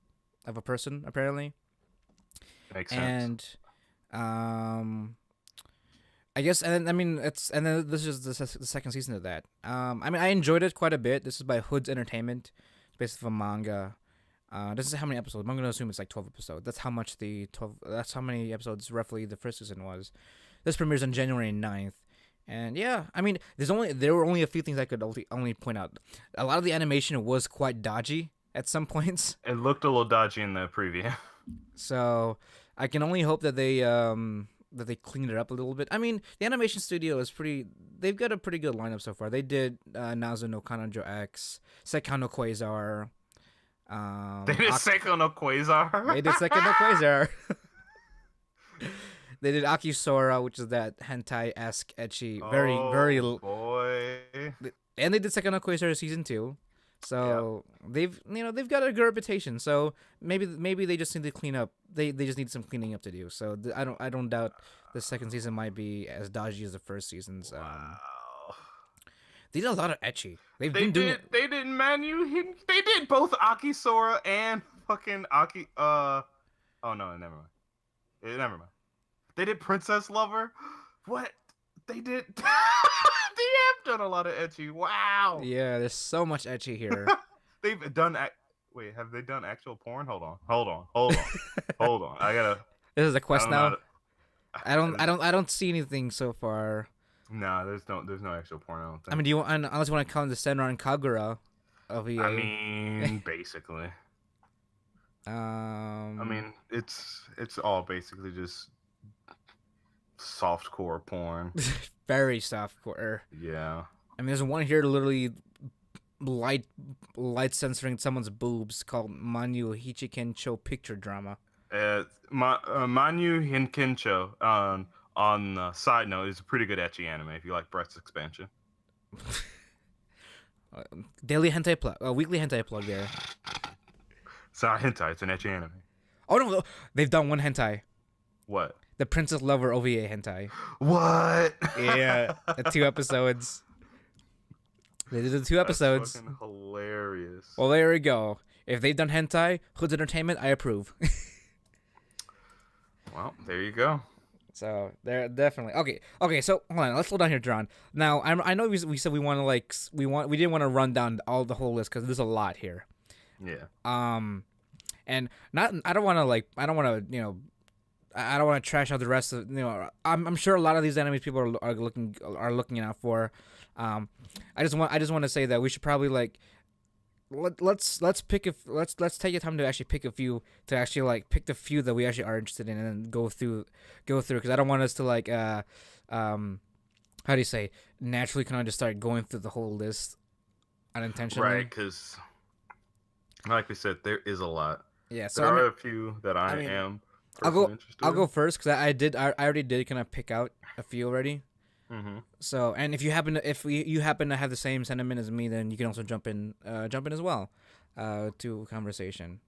of a person, apparently. Makes sense. And I guess, and then this is the second season of that. I enjoyed it quite a bit. This is by Hood's Entertainment. It's based off a manga. This is how many episodes. I'm gonna assume it's like 12 episodes. That's how many episodes roughly the first season was. This premieres on January 9th. And yeah, there were only a few things I could only point out. A lot of the animation was quite dodgy at some points. It looked a little dodgy in the preview. So I can only hope that they cleaned it up a little bit. The animation studio is they've got a pretty good lineup so far. They did Nazo no Kanojo X, Seikano no Quasar. They did Seikano no Quasar. They did Seikano no Quasar. They did Akisora, which is that hentai-esque, ecchi, very boy. And they did Seikano no Quasar season 2. So they've got a good reputation. So maybe they just need to clean up. They just need some cleaning up to do. So I don't doubt the second season might be as dodgy as the first season's. Wow. They did a lot of ecchi. They did both Akisora and fucking Aki. Oh no, never mind. They did Princess Lover. What? They did. They have done a lot of ecchi. Wow. Yeah, there's so much ecchi here. They've done. Wait, have they done actual porn? Hold on. I gotta. This is a quest now. I don't see anything so far. No, there's no actual porn. I don't think. Do you unless you want to count the Senran and Kagura of EA? Basically. It's all basically just softcore porn. Very softcore. Yeah. There's one here literally light censoring someone's boobs called Manu Hichikencho Picture Drama. Manu Hinkencho, on the side note, is a pretty good ecchi anime if you like breast expansion. Daily hentai plug, weekly hentai plug there. It's not hentai, it's an ecchi anime. Oh no, they've done one hentai. What? The Princess Lover OVA hentai. What? Yeah, the 2 episodes. They did the 2 episodes. That's fucking hilarious. Well, there we go. If they've done hentai, Hood's Entertainment, I approve. Well, there you go. So they're definitely okay. Okay, so hold on, let's slow down here, Jarron. Now I know we said we want to we didn't want to run down all the whole list because there's a lot here. Yeah. And I don't want to I don't want to trash out the rest of I'm sure a lot of these enemies people are looking out for. I just want to say that we should probably let's take your time to actually pick a few to actually pick the few that we actually are interested in and then go through because I don't want us to how do you say naturally kind of just start going through the whole list unintentionally. Right, because like we said, there is a lot. Yeah, so there are a few that I am. I'll go first because I already did kind of pick out a few already. Mm-hmm. So, and if you happen to have the same sentiment as me, then you can also jump in as well, to conversation.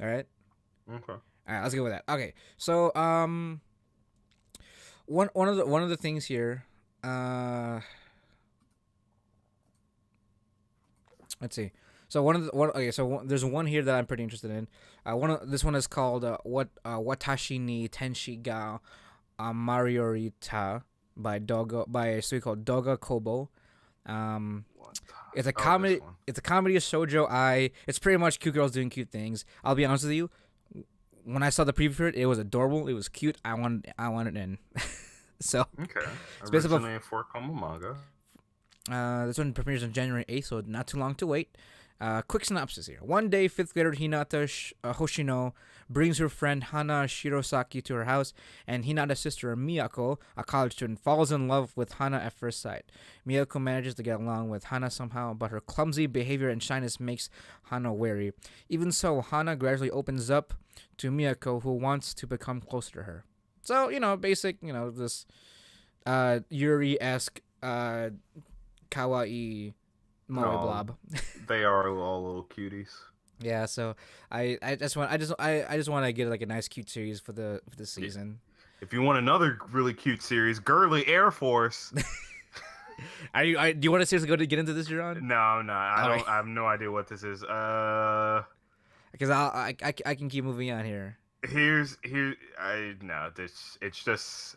All right. Okay. All right. Let's go with that. Okay. So, one of the things here, let's see. So there's one here that I'm pretty interested in. This one is called Watashi ni Tenshi ga Mariorita by a studio called Doga Kobo. It's a comedy. It's a comedy of shoujo. It's pretty much cute girls doing cute things. I'll be honest with you. When I saw the preview for it, it was adorable. It was cute. I wanted in. So okay. It's based on a 4-comic manga. This one premieres on January 8th, so not too long to wait. Quick synopsis here. One day, 5th grader Hinata Hoshino brings her friend Hana Shirosaki to her house, and Hinata's sister Miyako, a college student, falls in love with Hana at first sight. Miyako manages to get along with Hana somehow, but her clumsy behavior and shyness makes Hana wary. Even so, Hana gradually opens up to Miyako, who wants to become closer to her. So, basic, this Yuri-esque kawaii moe blob. They are all little cuties. Yeah, so I just want to get a nice cute series for the season. If you want another really cute series, Girly Air Force. Do you want to seriously get into this, Jarron? No, I have no idea what this is. Because I can keep moving on here. It's just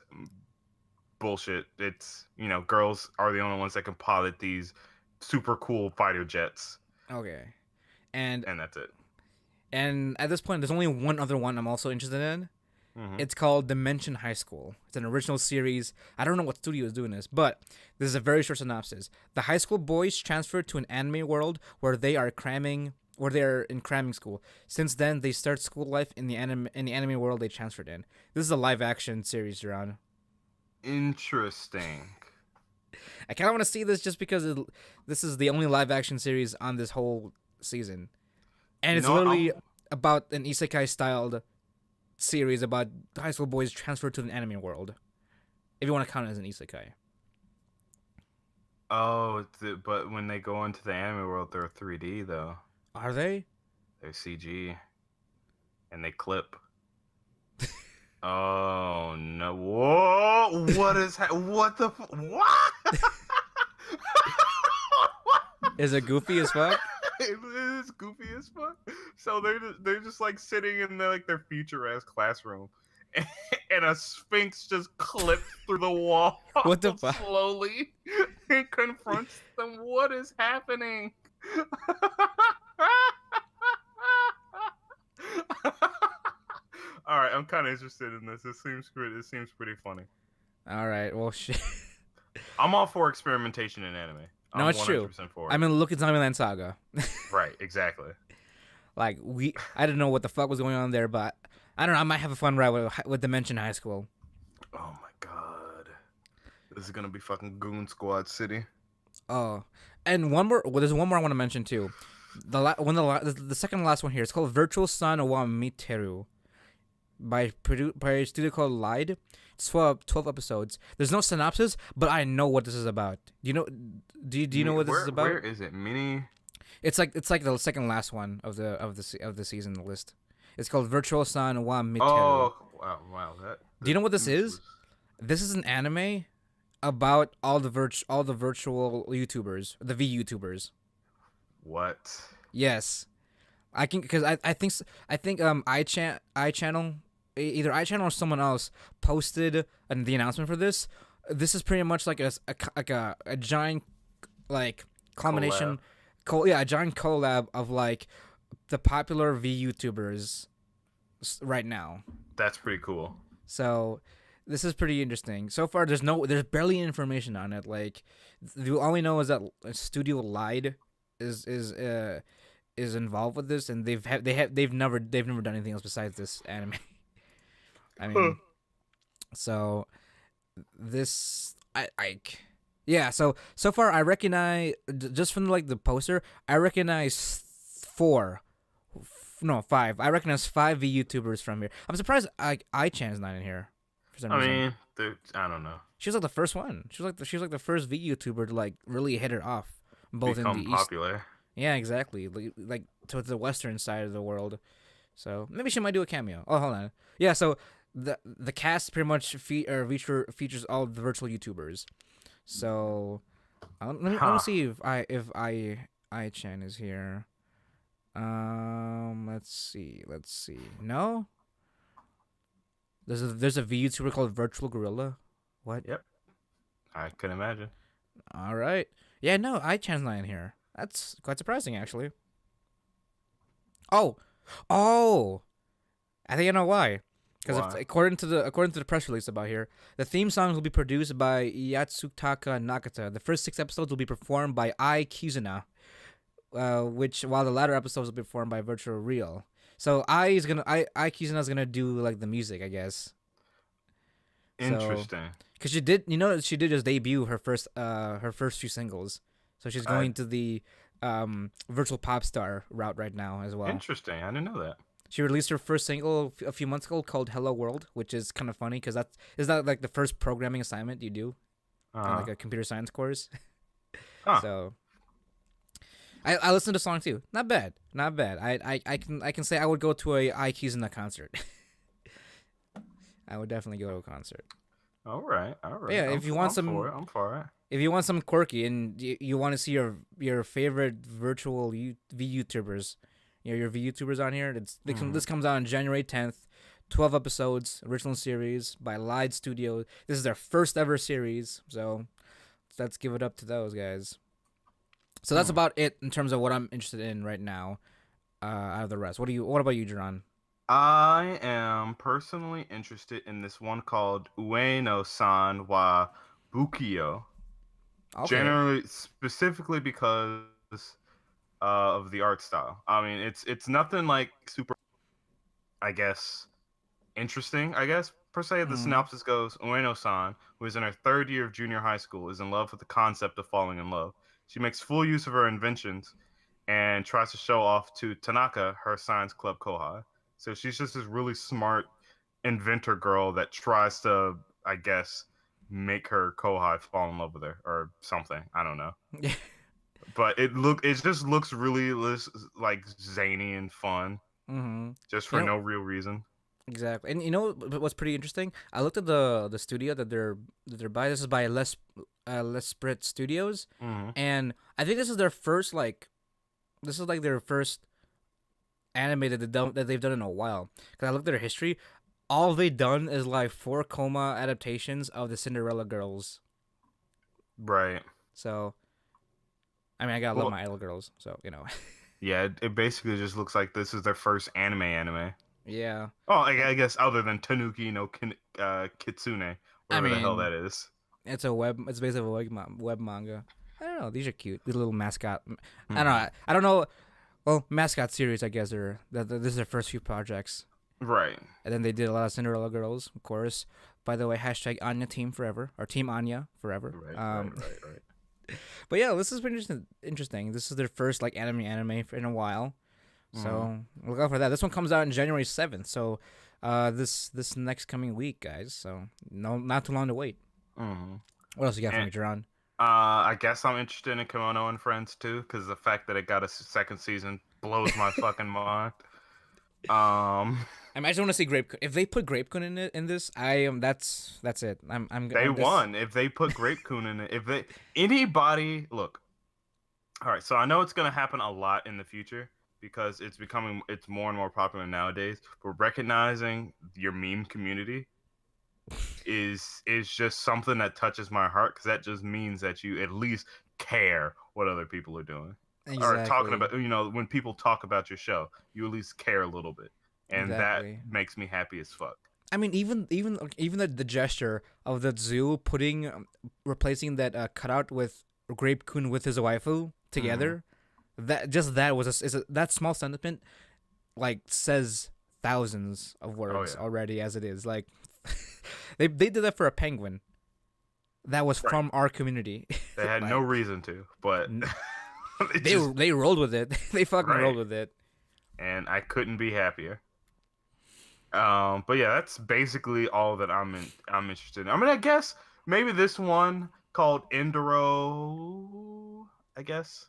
bullshit. It's girls are the only ones that can pilot these super cool fighter jets. Okay. And that's it. And at this point, there's only one other one I'm also interested in. Mm-hmm. It's called Dimension High School. It's an original series. I don't know what studio is doing this, but this is a very short synopsis. The high school boys transferred to an anime world where they are in cramming school. Since then, they start school life in the anime world they transferred in. This is a live action series, Jarron. Interesting. I kind of want to see this just because this is the only live action series on this whole season, and it's literally about an isekai styled series about high school boys transferred to an anime world. If you want to count it as an isekai. Oh, but when they go into the anime world, they're 3D though. Are they? They're CG, and they clip. Oh no! Whoa! What is what the what? Is it goofy as fuck? It is goofy as fuck. So they're just sitting in their future ass classroom, and a sphinx just clips through the wall. What the fuck? Slowly, and confronts them. What is happening? All right, I'm kind of interested in this. It seems pretty funny. All right, well, shit. I'm all for experimentation in anime. No, it's true. I mean, look at Zombieland Saga. Right, exactly. I didn't know what the fuck was going on there, but I don't know. I might have a fun ride with Dimension High School. Oh my god, this is gonna be fucking Goon Squad City. Oh, and one more. Well, there's one more I want to mention too. The second to last one here. It's called Virtual Sun wa Miteru by a studio called Lied. It's 12 episodes. There's no synopsis, but I know what this is about. Do you know what this is about? Where is it? Mini. It's like the second last one of the season list. It's called Virtual Sun wa Miteru. Oh wow! Do you know what this is? This is an anime about all the virtual YouTubers, the VTubers. What? Yes. I can because I think iChannel either iChannel or someone else posted the announcement for this. This is pretty much like a giant like combination, a giant collab of like the popular V YouTubers right now. That's pretty cool. So this is pretty interesting. So far, there's barely information on it. Like, all we know is that Studio Lied is involved with this, and they've never done anything else besides this anime. I mean, so this yeah. So far, I recognize just from like the poster, I recognize five. I recognize 5 V YouTubers from here. I'm surprised iChan's not in here. For some reason. I don't know. She was like the first one. She was like the first V YouTuber to like really hit her off, both Become in the popular. East. Yeah, exactly. Like to the western side of the world. So maybe she might do a cameo. Oh, hold on. Yeah. So the cast pretty much features all the virtual YouTubers. So let me see if iChan is here. Let's see. No. There's a V YouTuber called Virtual Gorilla. What? Yep. I could imagine. All right. Yeah, no, iChan's not in here. That's quite surprising, actually. Oh. I think I know why. Because according to the press release about here, the theme songs will be produced by Yatsutaka Nakata. The first 6 episodes will be performed by Ai Kizuna, while the latter episodes will be performed by Virtual Real. So Ai Kizuna is gonna do like the music, I guess. Interesting. Because she did just debut her first few singles, so she's going to the virtual pop star route right now as well. Interesting. I didn't know that. She released her first single a few months ago called "Hello World," which is kind of funny because is that like the first programming assignment you do in like a computer science course. So I listened to the song too. Not bad. I can say I would go to a iKizuna concert. I would definitely go to a concert. All right. Yeah, if you want I'm for it. If you want something quirky and you want to see your favorite virtual V YouTubers, your V YouTubers on here, this comes out on January 10th. 12 episodes, original series by Lied Studio. This is their first ever series, so let's give it up to those guys. So that's about it in terms of what I'm interested in right now. Out of the rest, what about you, Jarron? I am personally interested in this one called Ueno-san wa Bukio. Okay. Generally, specifically because of the art style. I mean, it's nothing like super, I guess, interesting, I guess, per se. The synopsis goes, Ueno-san, who is in her 3rd year of junior high school, is in love with the concept of falling in love. She makes full use of her inventions and tries to show off to Tanaka, her science club kohai. So she's just this really smart inventor girl that tries to, I guess, make her kohai fall in love with her or something. I don't know. But it just looks really like zany and fun, just for no real reason. Exactly, and you know what's pretty interesting? I looked at the studio that they're by. This is by L'Esprit Studios, and I think this is their first their first anime that they've done in a while. Because I looked at their history, all they've done is like 4 coma adaptations of the Cinderella Girls. Right. So, I mean, I gotta love my idol girls. So Yeah, it basically just looks like this is their first anime. Yeah. Oh, I guess other than Tanuki no Kitsune, whatever the hell that is. It's basically a web manga. I don't know. These are cute. These little mascot. I don't know. Well, mascot series, I guess, this is their first few projects. Right. And then they did a lot of Cinderella Girls, of course. By the way, # Anya Team Forever, or Team Anya Forever. Right. But yeah, this is pretty interesting. This is their first anime in a while. So look out for that. This one comes out on January 7th. So this next coming week, guys. So not too long to wait. What else you got for me, Jarron? I guess I'm interested in Kimono and Friends too, because the fact that it got a 2nd season blows my fucking mind. I just want to see Grape. If they put Grape-kun in this, that's it. They won. If they put Grape-kun in it, look. All right, so I know it's gonna happen a lot in the future because it's more and more popular nowadays. But recognizing your meme community is just something that touches my heart, because that just means that you at least care what other people are doing. Exactly. Or talking about, when people talk about your show, you at least care a little bit, and that makes me happy as fuck. I mean, even the gesture of the zoo replacing that cutout with Grape Kun with his waifu together, that small sentiment like says thousands of words already as it is. Like they did that for a penguin that was from our community. They had no reason to, but they rolled with it. They fucking rolled with it, and I couldn't be happier. But yeah, that's basically all that I'm interested in. I mean, I guess maybe this one called Endoro, I guess.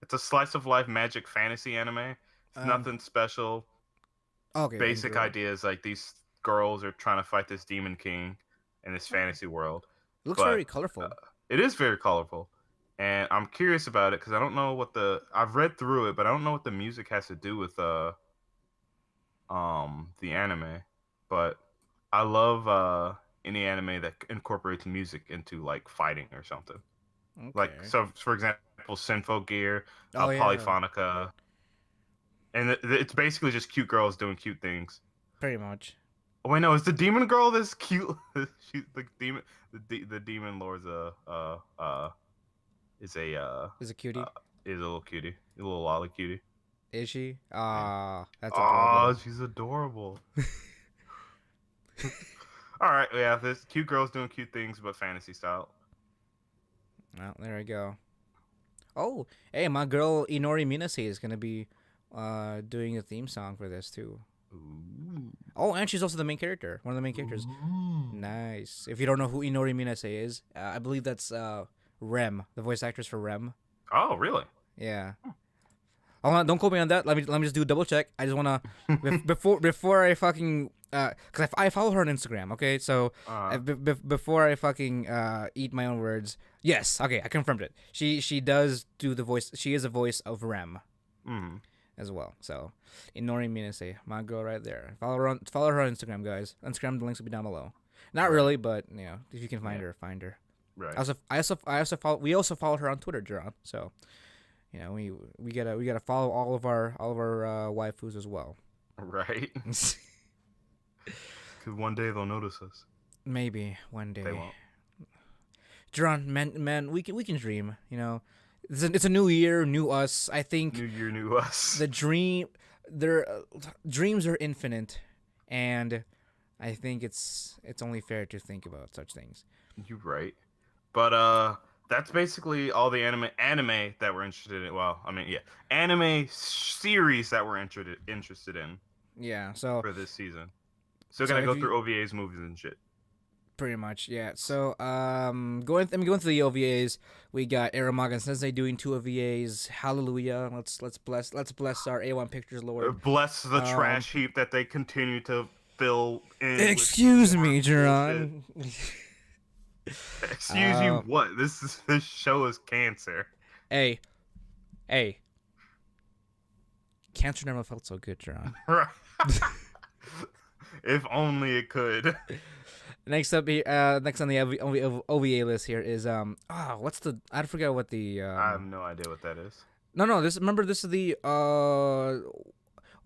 It's a slice of life magic fantasy anime. It's nothing special. Okay. Basic ideas, like these girls are trying to fight this demon king in this fantasy world. It looks very colorful. It is very colorful. And I'm curious about it because I don't know I've read through it, but I don't know what the music has to do with the anime. But I love any anime that incorporates music into like fighting or something. Okay. Like, so for example, Sinfo Gear, Polyphonica, and it's basically just cute girls doing cute things. Pretty much. Oh wait, no, is the demon girl this cute? She's the demon. The demon lord's is a cutie. Is a little cutie, a little lolly cutie. Is she? That's adorable. Oh, she's adorable. All right, yeah, this cute girls doing cute things, but fantasy style. Well, there we go. Oh, hey, my girl Inori Minase is gonna be doing a theme song for this too. Ooh. Oh, and she's also the main character, one of the main characters. Ooh. Nice. If you don't know who Inori Minase is, I believe that's Rem, the voice actress for Rem. Oh, really? Yeah. Hold on, don't quote me on that. Let me just do a double check. I just wanna before I fucking because I follow her on Instagram. Okay, so before I fucking eat my own words, yes, okay, I confirmed it. She does do the voice. She is a voice of Rem, as well. So Inori Minase, my girl right there. Follow her on Instagram, guys. Instagram, the links will be down below. Not really, but if you can find her, find her. Right. I also follow. We also follow her on Twitter, Jarron. So. We gotta follow all of our waifus as well. Right. Because one day they'll notice us. Maybe one day. They won't. Jarron, man, we can dream. It's a new year, new us. I think. New year, new us. The dreams are infinite, and I think it's only fair to think about such things. You're right, but that's basically all the anime that we're interested in. Well, I mean, yeah, anime series that we're interested in. Yeah, so for this season, still gonna go through OVAs, movies, and shit. Pretty much, yeah. So, going through the OVAs, we got Aromaga and Sensei doing 2 OVAs. Hallelujah! Let's bless our A1 Pictures Lord. Bless the trash heap that they continue to fill in. Excuse me, Jarron. Excuse you, what? This show is cancer. Hey. Cancer never felt so good, Jarron. Right. If only it could. Next on the OVA list here is I forget what the I have no idea what that is. No, this is the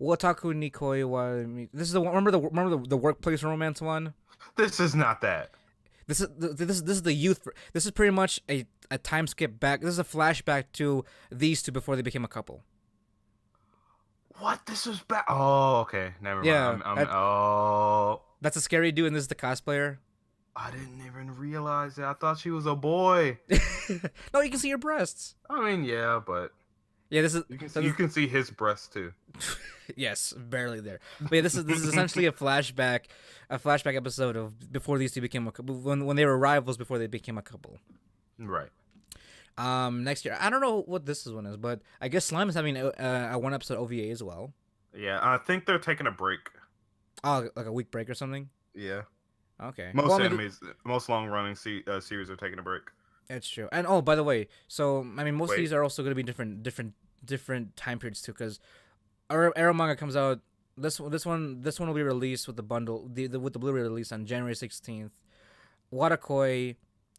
Wataku Nikoi wa. This is the one. Remember the workplace romance one. This is not that. This is the youth. This is pretty much a time skip back. This is a flashback to these two before they became a couple. What? This was back. Oh, okay. Never mind. That's a scary dude, and this is the cosplayer. I didn't even realize that. I thought she was a boy. No, you can see her breasts. I mean, yeah, but this is you can see his breasts too. Yes, barely there. But yeah, this is essentially a flashback episode of before these two became a couple, when they were rivals before they became a couple. Right. Next year, I don't know what this one is, but I guess Slime is having a 1 episode OVA as well. Yeah, I think they're taking a break. Oh, like a week break or something? Yeah. Okay. Most most long-running series are taking a break. That's true. And by the way, so I mean, most of these are also going to be different time periods too, because Arrow manga comes out. This one will be released with the bundle, with the Blu-ray release on January 16th. Watakoi,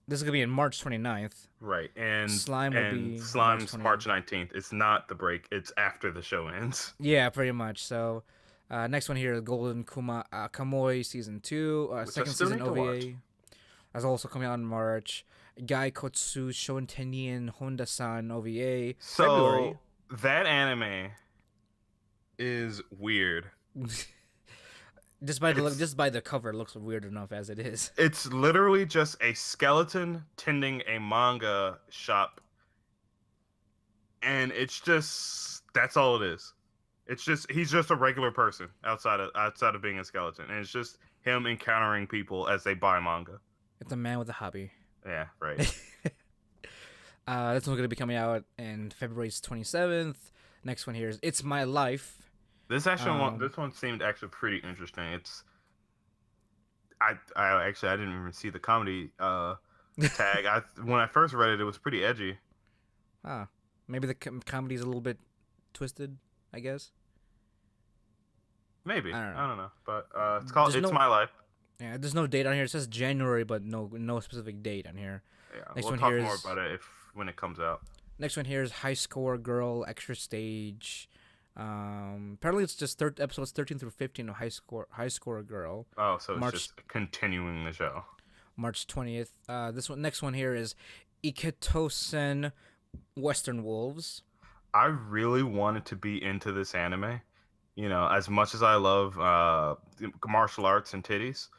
this is gonna be in March 29th. Right, and Slime will be Slime's March 19th. It's not the break; it's after the show ends. Yeah, pretty much. So, next one here, Golden Kamuy season 2, second season OVA. That's also coming out in March. Gai Kotsu Shountenian Honda-san OVA. So February. That anime is weird. Just by the cover, it looks weird enough as it is. It's literally just a skeleton tending a manga shop, and that's all it is. He's just a regular person outside of being a skeleton, and it's just him encountering people as they buy manga. It's a man with a hobby. Yeah, right. This one's gonna be coming out in February 27th. Next one here is It's My Life. This one seemed actually pretty interesting. I didn't even see the comedy tag. When I first read it, it was pretty edgy. Maybe the comedy's a little bit twisted, I guess. Maybe. I don't know. But it's called It's My Life. Yeah, there's no date on here. It says January, but no specific date on here. Yeah, we'll talk more about it when it comes out. Next one here is High Score Girl Extra Stage. Apparently it's just episodes 13 through 15 of High Score Girl. Oh, so it's just continuing the show. March 20th. Next one here is Iketosen Western Wolves. I really wanted to be into this anime, as much as I love martial arts and titties,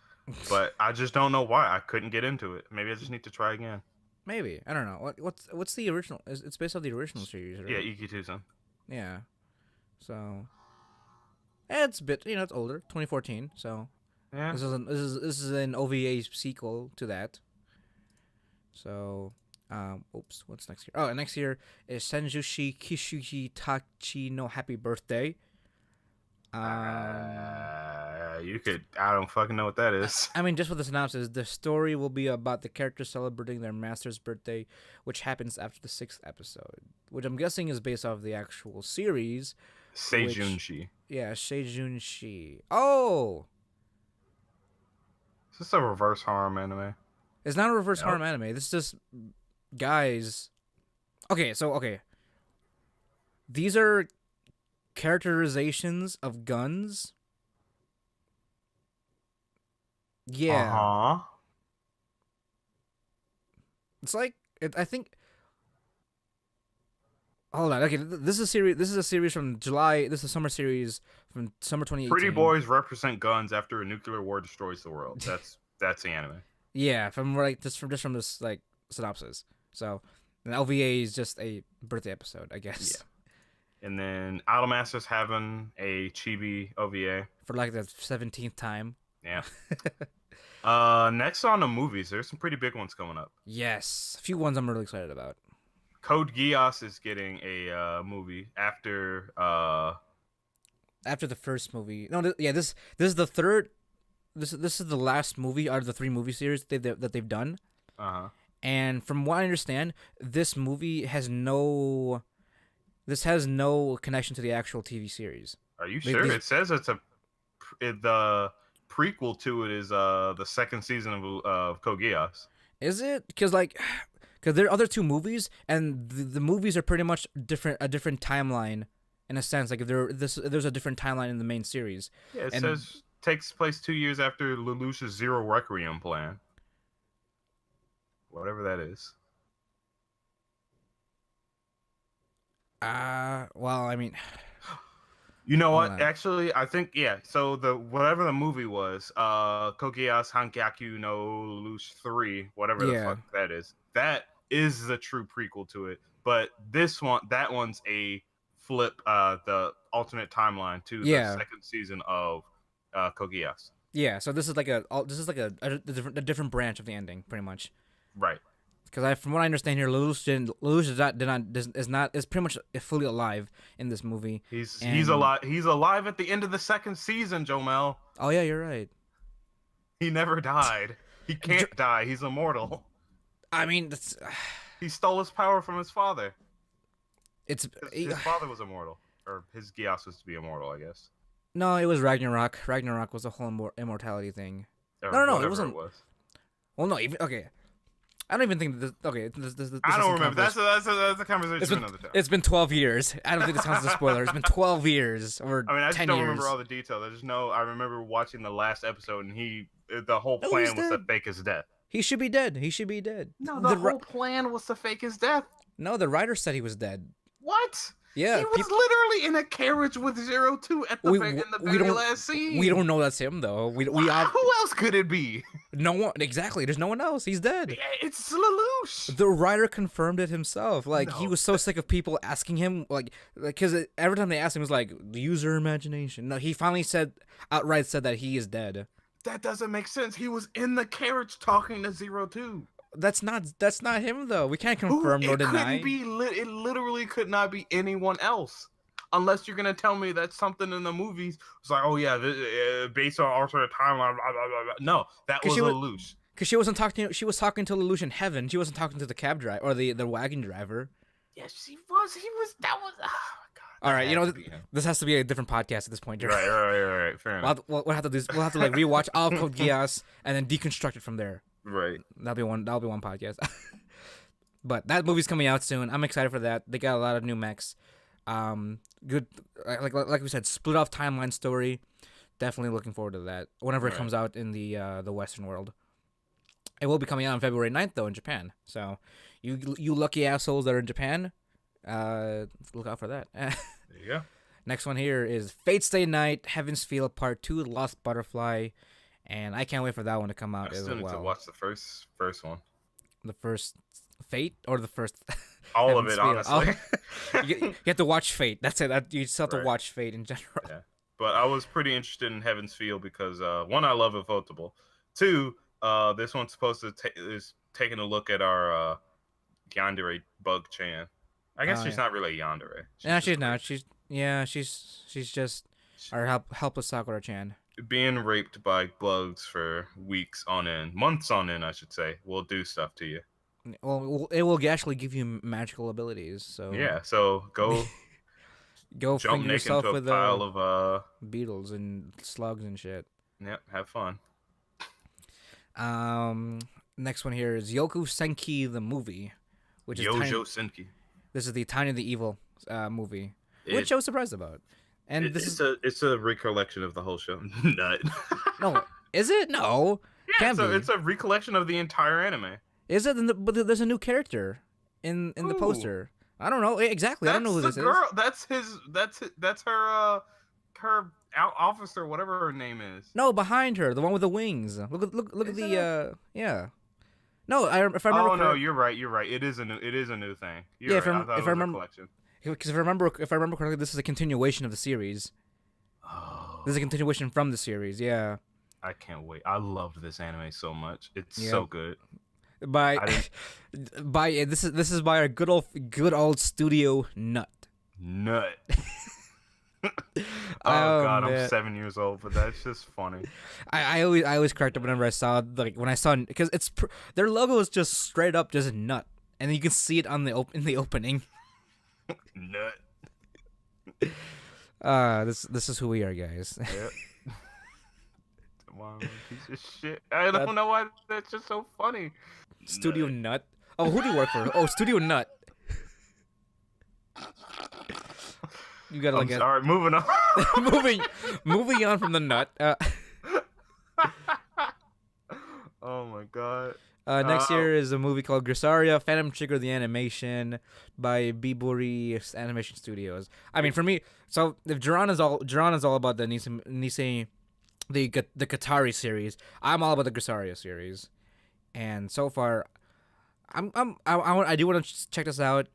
but I just don't know why I couldn't get into it. Maybe I just need to try again. Maybe, I don't know. What's the original? It's based off the original series, right? Yeah, Iketosen. Yeah. So, it's a bit, it's older, 2014. So, yeah, this is an OVA sequel to that. So, what's next here? Oh, next here is Senjushi Kishuji Tachi no Happy Birthday. I don't fucking know what that is. I mean, just for the synopsis, the story will be about the characters celebrating their master's birthday, which happens after the 6th episode, which I'm guessing is based off the actual series. Seijunshi. Yeah, Seijunshi. Oh! Is this a reverse harm anime? It's not a reverse harm anime. This is just guys. Okay. These are characterizations of guns. Yeah. Uh-huh. It's like I think. Hold on. Okay, this is a series from July. This is a summer series from summer 2018. Pretty boys represent guns after a nuclear war destroys the world. That's the anime. Yeah, from from this like synopsis. So, an OVA is just a birthday episode, I guess. Yeah. And then Idolmaster's having a chibi OVA for like the 17th time. Yeah. Next on the movies, there's some pretty big ones coming up. Yes, a few ones I'm really excited about. Code Geass is getting a movie after the first movie. No, this is the third. This is the last movie out of the 3 movie series that they've done. And from what I understand, this movie has no connection to the actual TV series. Are you sure? It says the prequel to it is the 2nd season of Code Geass. Is it? Because there are other 2 movies, and the movies are pretty much a different timeline, in a sense. Like there's a different timeline in the main series. Yeah, it says takes place 2 years after Lelouch's Zero Requiem plan. Whatever that is. Well, I mean, you know what? Actually, I think so whatever the movie was, Code Geass Hankyaku no Lelouch 3, whatever the fuck that is the true prequel to it. But that one's a flip, the alternate timeline to the 2nd season of Code Geass. Yeah, so this is like a different branch of the ending, pretty much. Right. Because from what I understand here, Lelouch is pretty much fully alive in this movie. He's alive. He's alive at the end of the 2nd season, Jomel. Oh yeah, you're right. He never died. He can't die. He's immortal. I mean, he stole his power from his father. His father was immortal. or his Geass was to be immortal, I guess. No, it was Ragnarok. Ragnarok was a whole immortality thing. Or No, it wasn't. It was. Well, no, even okay. I don't even think this. Okay, this I don't remember. That's a conversation for another time. It's been 12 years. I don't think this counts as a spoiler. It's been 12 years or 10 years. I mean, I just don't remember all the details. I just know I remember watching the last episode, and the whole plan was to fake his death. He should be dead. He should be dead. No, the whole plan was to fake his death. No, the writer said he was dead. What? Yeah, he was literally in a carriage with 02 at the in the very last scene. We don't know that's him though. Who else could it be? No one. Exactly. There's no one else. He's dead. Yeah, it's Lelouch. The writer confirmed it himself. Like he was so sick of people asking him, because every time they asked him, it was like, use your imagination. No, he finally outright said that he is dead. That doesn't make sense. He was in the carriage talking to 02. That's not him though. We can't confirm nor deny. It literally could not be anyone else, unless you're gonna tell me that something in the movies was like, oh yeah, based on alternate timeline. Blah, blah, blah, blah. No, that was Lelouch. Because she wasn't talking. She was talking to Lelouch in heaven. She wasn't talking to the cab driver or the wagon driver. Yes, she was. He was. That was. Oh my god. All right, this has to be a different podcast at this point. Right. Fair enough. We'll have to rewatch all Code Geass and then deconstruct it from there. Right. That'll be one podcast. But that movie's coming out soon. I'm excited for that. They got a lot of new mechs. Good, like we said, split off timeline story. Definitely looking forward to that whenever it comes out in the Western world. It will be coming out on February 9th though in Japan. So you lucky assholes that are in Japan, look out for that. There you go. Next one here is Fate Stay Night, Heaven's Feel Part 2, Lost Butterfly. And I can't wait for that one to come out as well. I still need to watch the first one. The first Fate or the first? All of it, honestly. You have to watch Fate. That's it. You just have to watch Fate in general. Yeah. But I was pretty interested in Heaven's Feel because one, I love Ufotable. Two, this one's supposed to is taking a look at our Yandere Bug Chan. I guess she's not really Yandere. She's not. She's just our helpless Sakura Chan. Being raped by bugs for weeks on end, months on end, I should say, will do stuff to you. Well, it will actually give you magical abilities. So yeah, so go jump yourself into a with pile of beetles and slugs and shit. Yep, have fun. Next one here is Yoku Senki the movie, which is Senki. This is the Tiny the Evil movie, which I was surprised about. And it's a recollection of the whole show. Nut. No, is it? No. Yeah, it's a recollection of the entire anime. Is it? But there's a new character in the poster. I don't know exactly. I don't know who this girl. is. That's her officer, whatever her name is. No, behind her, the one with the wings. Look at the yeah. No, if I remember. Oh no, you're right. It is a new thing. If I remember. Because if I remember correctly, this is a continuation of the series. Oh. This is a continuation from the series, yeah. I can't wait. I loved this anime so much. It's so good. This is by our good old Studio Nut. Oh god, man. I'm 7 years old, but that's just funny. I always cracked up whenever I saw because their logo is just straight up just nut, and you can see it on in the opening. Nut. This is who we are, guys. Yep. Wow, piece of shit. I don't know why that's just so funny. Studio Nut. Oh, who do you work for? Oh, Studio Nut. You gotta like. Sorry, moving on. moving on from the nut. Oh my god. Next year is a movie called Grisaria, Phantom Trigger, the animation by Biburi Animation Studios. I mean, for me, so if Jarron is all about the Nisei, the Katari series, I'm all about the Grisaria series, and so far, I do want to check this out.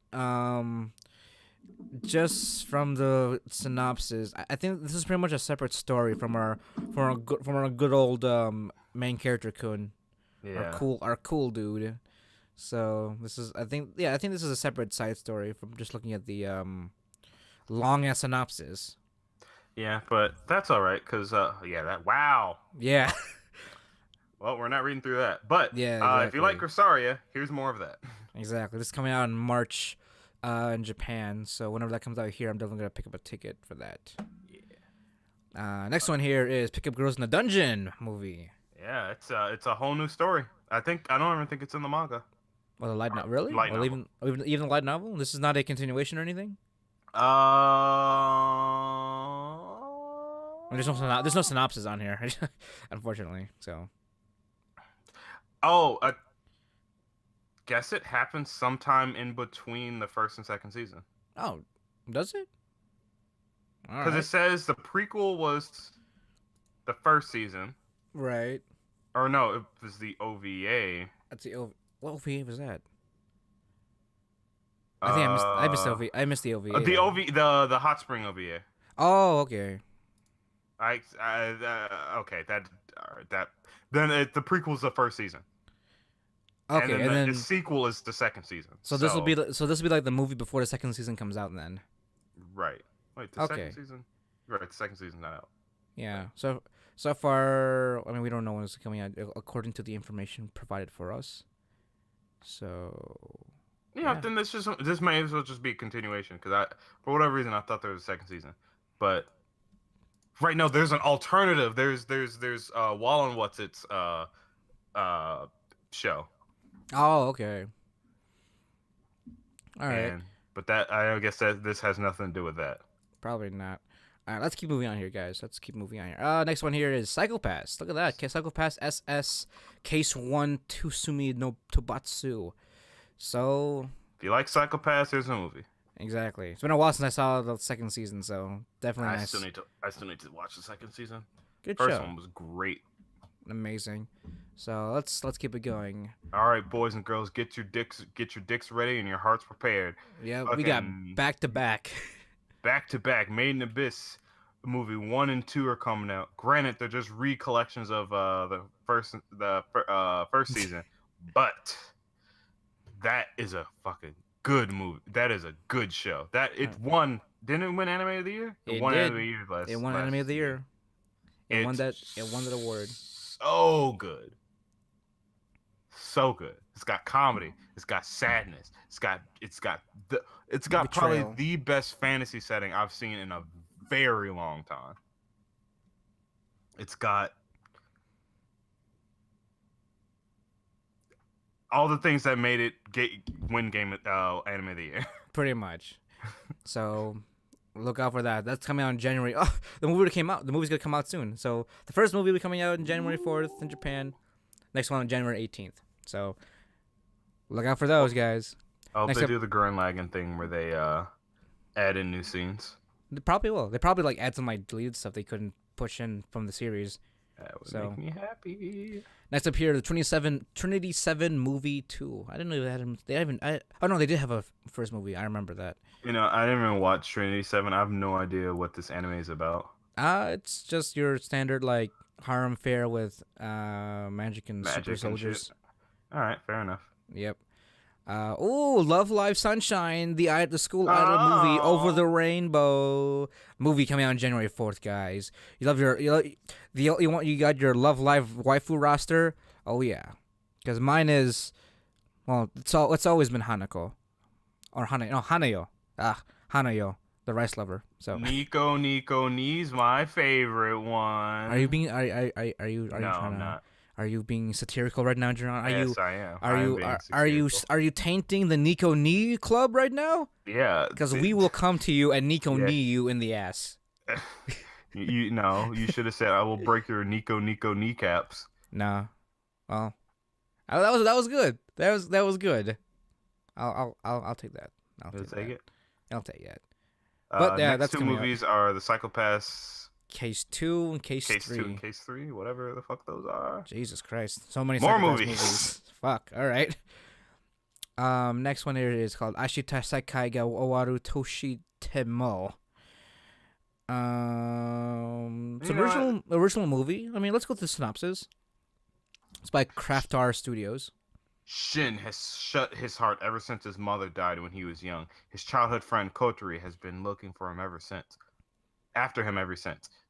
Just from the synopsis, I think this is pretty much a separate story from our good old main character Kun. Yeah. Our cool dude. So this is I think this is a separate side story from just looking at the long ass synopsis. Yeah, but that's all right cuz wow. Yeah. Well, we're not reading through that. But yeah, exactly. If you like Grisaria, here's more of that. Exactly. This is coming out in March in Japan. So whenever that comes out here, I'm definitely gonna pick up a ticket for that. Yeah. Next one here is Pick Up Girls in the Dungeon movie. Yeah, it's a whole new story. I don't even think it's in the manga. Well, the light novel, really? Light Or novel. even the light novel? This is not a continuation or anything. There's no synopsis on here, unfortunately. So. Oh, I guess it happens sometime in between the first and second season. Oh, does it? Because it says the prequel was the first season. Right. Or no, it was the OVA. That's the What OVA was that? I think I missed the OVA. I missed the OVA. The Hot Spring OVA. Oh, okay. Okay, then the prequel's the first season. Okay, and then the sequel is the second season. So this will be like the movie before the second season comes out, then. Right. Wait, the second season? Right, the second season's not out. Yeah. So far, I mean, we don't know when it's coming out according to the information provided for us. So. Yeah. Then this may as well just be a continuation because for whatever reason I thought there was a second season, but right now there's an alternative. There's Wall and What's Its show. Oh, okay. All right. But I guess that this has nothing to do with that. Probably not. All right, let's keep moving on here, guys. Next one here is Psycho-Pass. Look at that. Psycho-Pass SS Case 1 Tsumi no Tobatsu. So... If you like Psycho-Pass, here's a movie. Exactly. It's been a while since I saw the second season, so definitely nice. I still need to watch the second season. Good First show. one was great. Amazing. So let's keep it going. All right, boys and girls, get your dicks ready and your hearts prepared. Yeah, we got back to back. Back to back. Made in Abyss movie 1 and 2 are coming out. Granted, they're just recollections of the first season, but that is a fucking good movie. That is a good show. Didn't it win Anime of the Year? It won did. Anime of the Year last. It won Anime of the Year. It won that award. So good. So good. It's got comedy. It's got sadness. It's got Betrayal. Probably the best fantasy setting I've seen in a very long time. It's got all the things that made it win Anime of the Year. Pretty much. So look out for that. That's coming out in January. Oh, the movie's gonna come out soon. So the first movie will be coming out on January 4th in Japan. Next one on January 18th. So look out for those, guys. I hope they do the Gurren Lagann thing where they add in new scenes. They probably will. They probably like add some like deleted stuff they couldn't push in from the series. That would make me happy. Next up here, the Trinity 7 movie 2. I didn't know they did have a first movie. I remember that. You know, I didn't even watch Trinity 7. I have no idea what this anime is about. It's just your standard like harem fair with magic and super soldiers. All right, fair enough. Yep. Love Live Sunshine, the school idol movie Over the Rainbow movie coming out on January 4th, guys. You got your Love Live waifu roster? Oh yeah, because mine is, well, it's always been Hanako, or Hanayo. Hanayo, the rice lover. So Nico Ni's my favorite one. Are you being Are you being satirical right now, Jarron? Yes, I am. Are you tainting the Nico Ni club right now? Yeah. Because we will come to you and Nico Ni you in the ass. You should have said I will break your Nico kneecaps. Nah. Well, that was good. That was good. I'll take that. I'll take it. I'll take it. But yeah, next that's two movies are the Psycho-Pass Case 2 and Case 3. Case 2 and Case 3, whatever the fuck those are. Jesus Christ. So many more movies. Fuck. All right. Next one here is called Ashita Sekai ga Owaru Toshi Temo. It's original movie. I mean, let's go through the synopsis. It's by Craftar Studios. Shin has shut his heart ever since his mother died when he was young. His childhood friend Kotori has been looking for him ever since.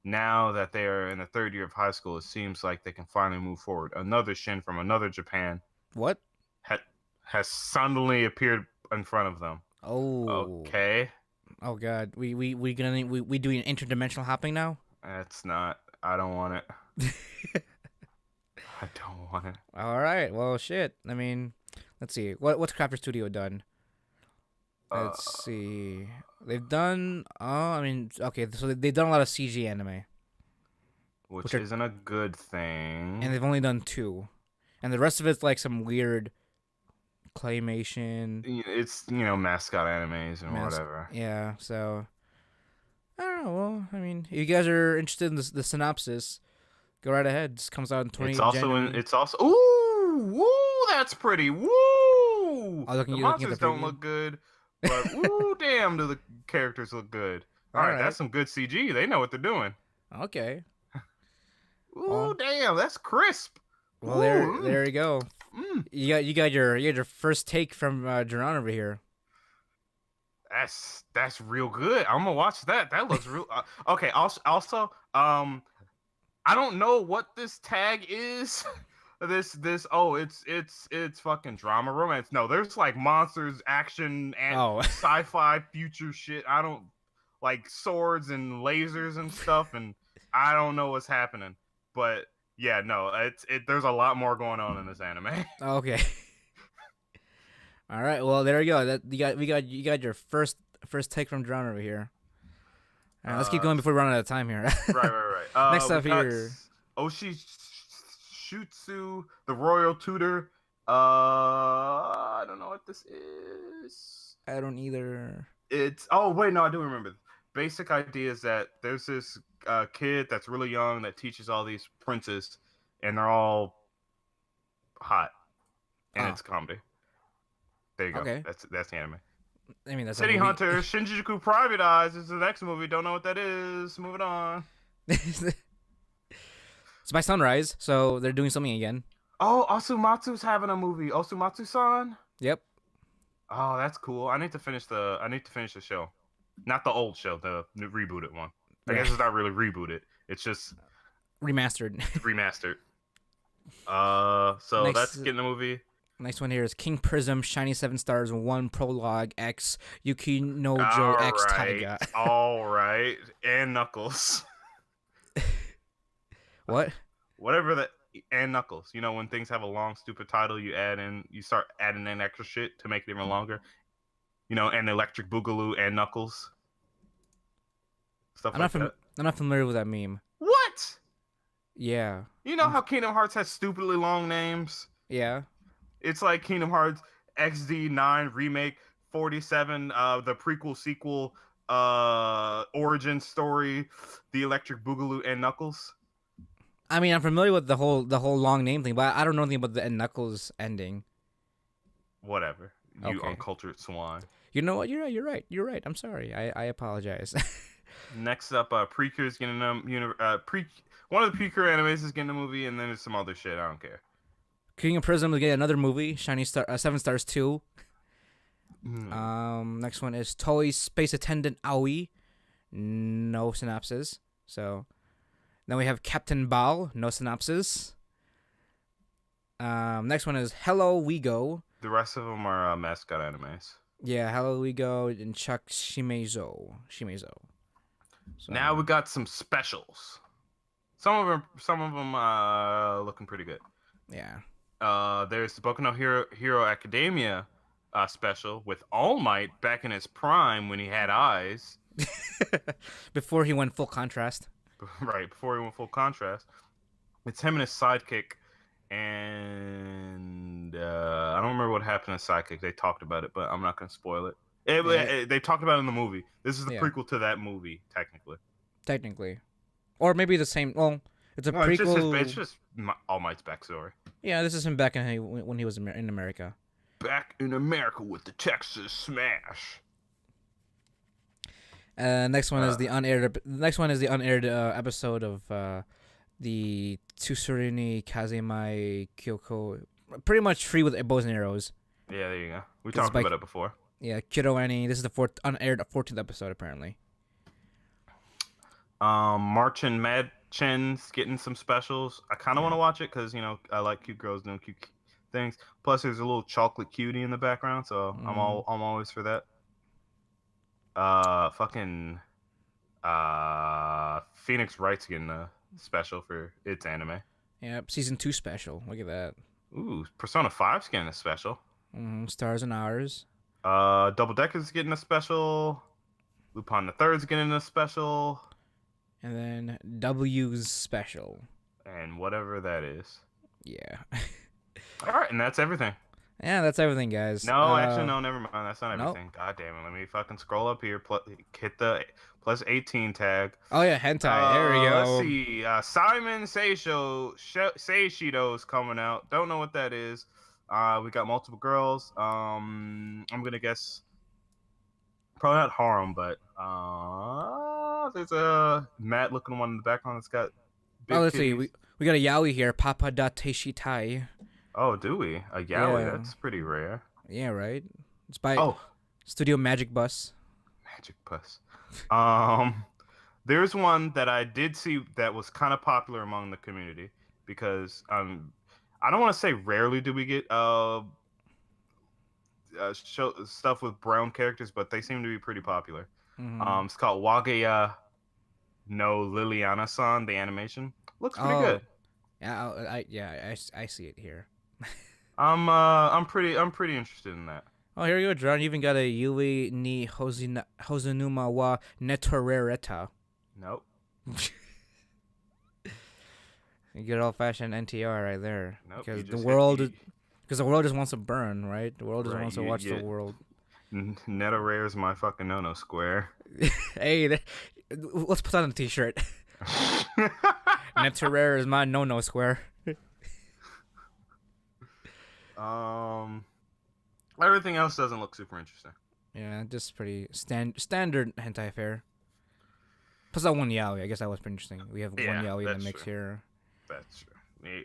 Now that they are in the third year of high school, it seems like they can finally move forward. Another Shin from another Japan has suddenly appeared in front of them. Oh. Okay. Oh God. We doing interdimensional hopping now? That's not. I don't want it. I don't want it. All right. Well, shit. I mean, let's see. What's Crafter Studio done? Uh, Let's see. They've done. I mean, okay. So they've done a lot of CG anime, which isn't a good thing. And they've only done 2, and the rest of it's like some weird claymation. It's mascot animes and whatever. Yeah. So I don't know. Well, I mean, if you guys are interested in the synopsis, go right ahead. This comes out in 20. It's also. Ooh, that's pretty. Woo. The monsters don't look good, but woo, damn, do the characters look good. All right, that's some good CG. They know what they're doing. Okay. Ooh, damn, that's crisp. Well, there you go. You got your first take from Jarron over here. That's real good. I'm gonna watch that. That looks real. Okay. Also, I don't know what this tag is. It's fucking drama romance. No, there's like monsters, action, and sci-fi future shit. I don't like swords and lasers and stuff, and I don't know what's happening. But yeah, no, there's a lot more going on in this anime. Okay. All right. Well, there you go. You got your first take from Jarron over here. All right, let's keep going before we run out of time here. Right. Next up here, Oshitsutsu, the Royal Tutor. I don't know what this is. I don't either. Wait, no, I do remember. Basic idea is that there's this kid that's really young that teaches all these princes, and they're all hot, and it's comedy. There you go. Okay. That's the anime. I mean, that's City Hunter, Shinjuku Private Eyes is the next movie. Don't know what that is. Moving on. It's by Sunrise, so they're doing something again. Oh, Osumatsu's having a movie. Osumatsu-san? Yep. Oh, that's cool. I need to finish the show. Not the old show, the rebooted one. I guess it's not really rebooted. It's just remastered. So that's getting a movie. Next one here is King Prism, Shiny 7 Stars, 1 Prologue X, Yuki no Jo X Taiga. All right. And Knuckles. What? Whatever that. And Knuckles. You know, when things have a long, stupid title, you start adding in extra shit to make it even longer. You know, and Electric Boogaloo and Knuckles. Stuff like that. I'm not familiar with that meme. What? Yeah. You know how Kingdom Hearts has stupidly long names? Yeah. It's like Kingdom Hearts XD9 Remake 47, the prequel, sequel, origin story, the Electric Boogaloo and Knuckles. I mean, I'm familiar with the whole long name thing, but I don't know anything about the Knuckles ending. Whatever. You uncultured swan. You know what? You're right. I'm sorry. I apologize. Next up, Precure's getting one of the Precure animes is getting a movie, and then there's some other shit. I don't care. King of Prism will get another movie, Shiny Star 7 Stars 2. Next one is Toei Space Attendant Aoi. No synopsis. So then we have Captain Ball, no synopsis. Next one is Hello We Go. The rest of them are mascot animes. Yeah, Hello We Go and Chuck Shimezo. So now we got some specials. Some of them looking pretty good. Yeah. There's the Boku no Hero Academia special with All Might back in his prime when he had eyes. Before he went full contrast. Right, before he went full contrast. It's him and his sidekick, and I don't remember what happened to sidekick. They talked about it, but I'm not going to spoil it. They talked about it in the movie. This is the prequel to that movie, technically. Or maybe the same. Well, it's a prequel. It's just All Might's backstory. Yeah, this is him back when he was in America. Back in America with the Texas Smash. Next one is the unaired. Next one is the unaired episode of the Tsururini Kazemai Kyoko. Pretty much free with bows and arrows. Yeah, there you go. We talked about it before. Yeah, Kiddo Annie. This is the unaired 14th episode apparently. Marchin Mad Chen's getting some specials. I kind of want to watch it because I like cute girls doing cute things. Plus, there's a little chocolate cutie in the background, so I'm always for that. Fucking Phoenix Wright's getting a special for its anime. Yep, season 2 special. Look at that. Ooh, Persona 5's getting a special. Stars and Hours. Double Decker's getting a special. Lupin the Third's getting a special. And then W's special. And whatever that is. Yeah. All right, and that's everything. Yeah, that's everything, guys. No, actually, no, never mind. That's not everything. Nope. God damn it. Let me fucking scroll up here. Hit the plus 18 tag. Oh, yeah, hentai. There we go. Let's see. Simon Seishido's coming out. Don't know what that is. We got multiple girls. I'm going to guess probably not harem, but there's a mad looking one in the background that's got big let's titties. see. We got a yaoi here. Papa da Teishitai. Oh, do we? A yaoi? Yeah. That's pretty rare. Yeah, right? It's by Studio Magic Bus. Magic Bus. There's one that I did see that was kind of popular among the community because I don't want to say rarely do we get show stuff with brown characters, but they seem to be pretty popular. Mm-hmm. It's called Wagaya no Liliana-san. The animation looks pretty good. Yeah, I see it here. I'm pretty interested in that. Oh, here you go, Jarron. You even got a Yui ni Hozunuma wa Netorereta. Nope. You get old-fashioned NTR right there. Nope. Because the world just wants to burn, right? The world just wants to watch the world. Netorare is my fucking no-no square. Hey, let's put on a t-shirt. Netorare is my no-no square. Everything else doesn't look super interesting. Yeah, just pretty standard hentai fare. Plus that one yaoi. I guess that was pretty interesting. We have one yaoi in the mix here. That's true.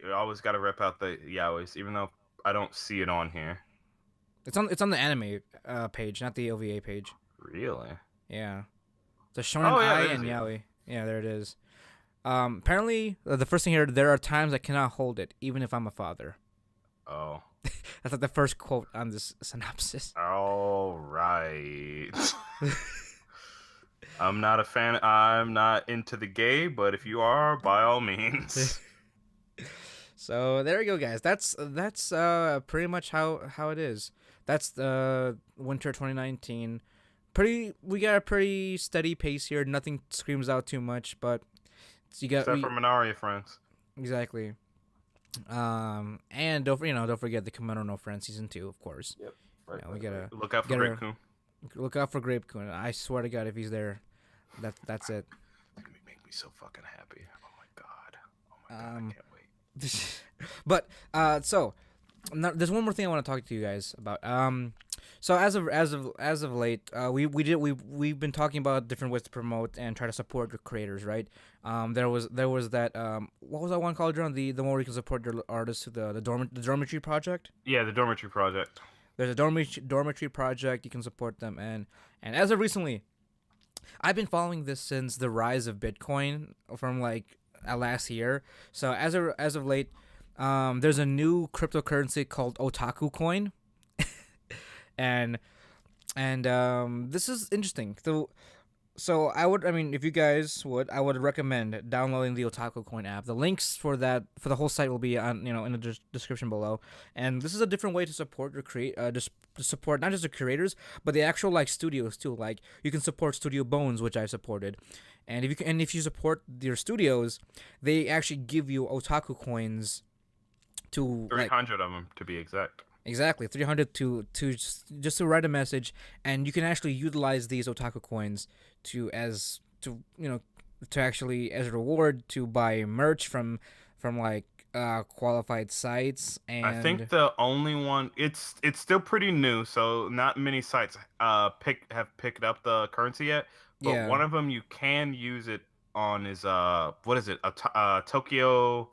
You always got to rep out the yaois, even though I don't see it on here. It's on the anime page, not the OVA page. Really? Yeah. The shonen ai and yaoi. Yeah, there it is. Apparently, the first thing here, there are times I cannot hold it, even if I'm a father. Oh. That's like the first quote on this synopsis. All right. I'm not a fan. I'm not into the gay, but if you are, by all means. So there you go, guys. That's pretty much how it is. That's the winter 2019. We got a pretty steady pace here. Nothing screams out too much, but except for Minaria friends. Exactly. And don't forget the Kimono no Friends season 2, of course. Yep. Right. We gotta look out for Grape-kun. Look out for Grape-kun. I swear to God, if he's there, that's it. It's gonna make me so fucking happy. Oh my god, I can't wait. But so now, there's one more thing I want to talk to you guys about. So as of late, we've been talking about different ways to promote and try to support your creators, right? There was that what was that one called, John? The one where you can support your artists through the dormitory project. Yeah, the dormitory project. There's a dormitory project. You can support them, and as of recently, I've been following this since the rise of Bitcoin from like last year. So as of late, there's a new cryptocurrency called Otaku Coin. And this is interesting. So if you guys would, I would recommend downloading the Otaku Coin app. The links for the whole site will be on in the description below. And this is a different way to support your to support not just the creators, but the actual like studios too. Like you can support Studio Bones, which I supported, and if you support your studios, they actually give you Otaku coins. 300 of them to be exact. Exactly, 300 to just to write a message, and you can actually utilize these Otaku coins actually as a reward to buy merch from like qualified sites. And I think the only one it's still pretty new, so not many sites have picked up the currency yet. But one of them you can use it on is what is it? Tokyo.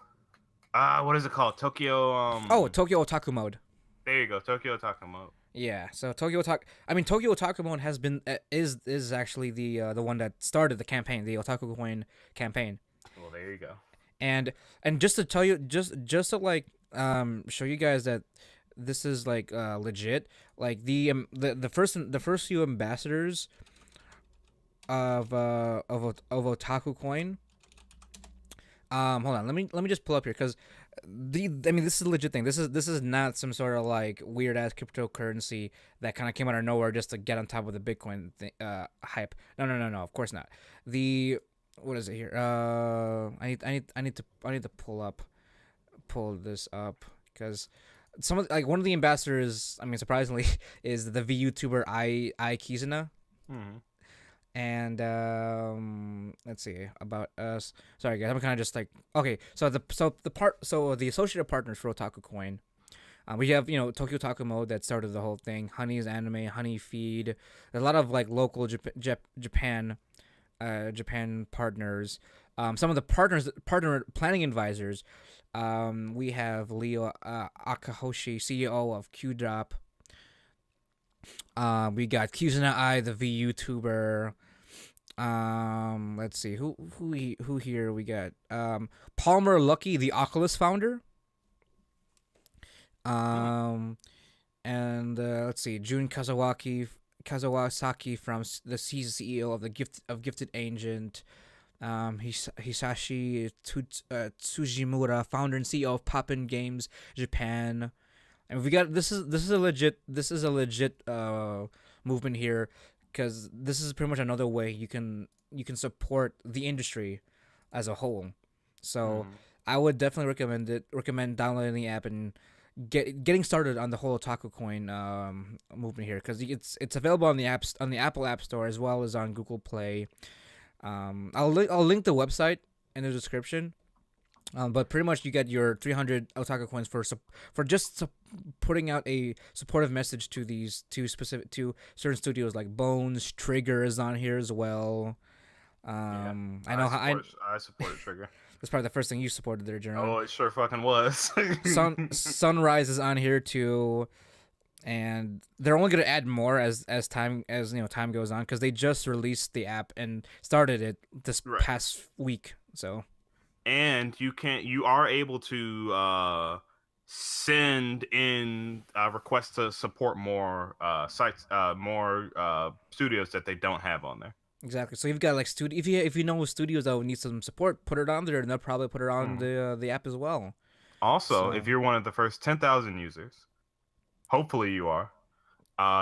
What is it called? Tokyo. Tokyo Otaku Mode. There you go, Tokyo Otaku Mode. Yeah, so Tokyo Otaku Mode has been is actually the one that started the campaign, the Otaku Coin campaign. Well, there you go. And just to tell you, just to like show you guys that this is like legit. Like the first few ambassadors of Otaku Coin. Hold on. Let me just pull up here because I mean, this is a legit thing. This is not some sort of like weird ass cryptocurrency that kind of came out of nowhere just to get on top of the Bitcoin hype. No. Of course not. What is it here? I need to pull this up because one of the ambassadors, I mean, surprisingly, is the VTuber I Kizuna. Mm-hmm. And let's see about us. Sorry guys, I'm kind of just like, okay. So the associated partners for Otaku Coin, we have Tokyo Otaku Mode that started the whole thing. Honey's Anime, Honey Feed. There's a lot of like local Japan partners. Some of the partner planning advisors. We have Leo Akahoshi, CEO of QDrop. We got Kizuna I, the VTuber. Let's see who here we got. Palmer Lucky, the Oculus founder. And let's see, Jun Kazawasaki from he's the CEO of Gifted Agent. Hisashi Tsujimura, founder and CEO of Poppin Games Japan. And we got this is a legit movement here, because this is pretty much another way you can support the industry as a whole. So I would definitely recommend downloading the app and getting started on the whole Otaku Coin movement here, because it's available on the Apple App Store as well as on Google Play. I'll link the website in the description. But pretty much you get your 300 Otaku Coins for just putting out a supportive message to these two certain studios, like Bones. Trigger is on here as well. I supported Trigger. That's probably the first thing you supported there, Jarron. Oh, it sure fucking was. Sunrise is on here too, and they're only gonna add more as time goes on, because they just released the app and started it this past week. So. And you are able to send in requests to support more sites, more studios that they don't have on there. Exactly. So you've got like if you know studios that would need some support, put it on there, and they'll probably put it on the app as well. Also, if you're one of the first 10,000 users, hopefully you are,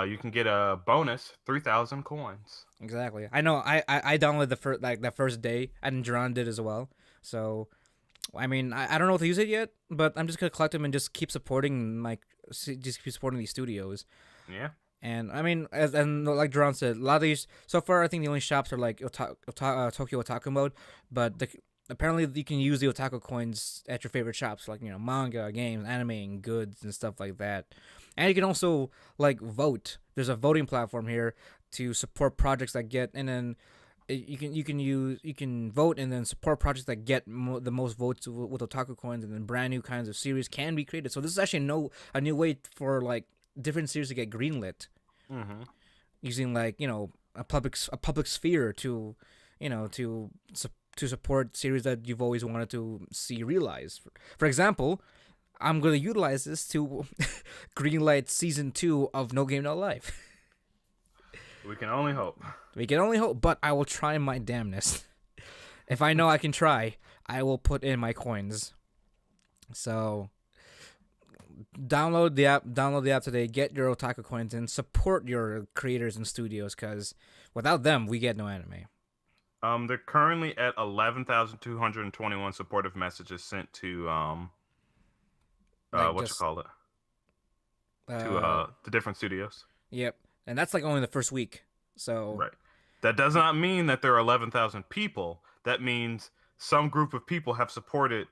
you can get a bonus 3,000 coins. Exactly. I know. I downloaded the first day, and Jarron did as well. So, I mean, I don't know if to use it yet, but I'm just gonna collect them and just keep supporting these studios. Yeah. And I mean, and like Jarron said, a lot of these so far, I think the only shops are like Tokyo Otaku Mode, but apparently you can use the Otaku Coins at your favorite shops, like manga, games, anime, and goods and stuff like that. And you can also like vote. There's a voting platform here to support projects that get, and then you can vote and then support projects that get the most votes with Otaku Coins, and then brand new kinds of series can be created. So this is actually a new way for like different series to get greenlit, using like a public sphere to support series that you've always wanted to see realized. For example, I'm gonna utilize this to greenlight season 2 of No Game No Life. We can only hope. But I will try my damnedest. If I know I can try, I will put in my coins. So, download the app today. Get your Otaku Coins and support your creators and studios, because without them, we get no anime. They're currently at 11,221 supportive messages sent to to the different studios. Yep. And that's like only the first week. So right. That does not mean that there are 11,000 people. That means some group of people have supported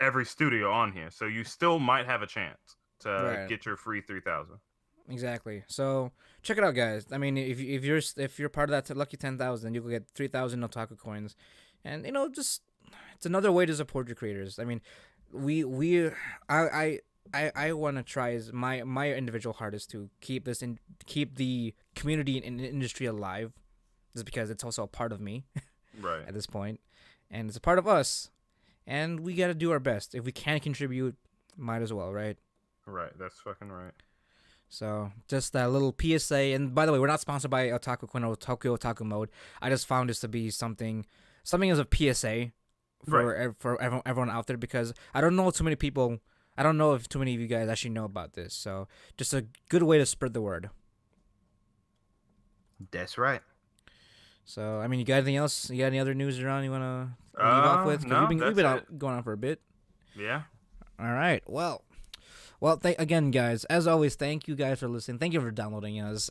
every studio on here. So you still might have a chance to get your free 3,000. Exactly. So check it out, guys. I mean, if you're part of that lucky 10,000, you will get 3,000 Otaku Coins, and just it's another way to support your creators. I mean, I want to try as my individual hardest to keep the community and industry alive, just because it's also a part of me, right? At this point, and it's a part of us, and we got to do our best. If we can contribute, might as well, right? Right. That's fucking right. So just a little PSA. And by the way, we're not sponsored by Otaku Kono Tokyo Otaku Mode. I just found this to be something as a PSA for everyone out there, because I don't know too many people. I don't know if too many of you guys actually know about this. So just a good way to spread the word. That's right. So, I mean, you got anything else? You got any other news around you want to leave off with? No, we've been out, going on for a bit. Yeah. All right. Well, again, guys, as always, thank you guys for listening. Thank you for downloading us.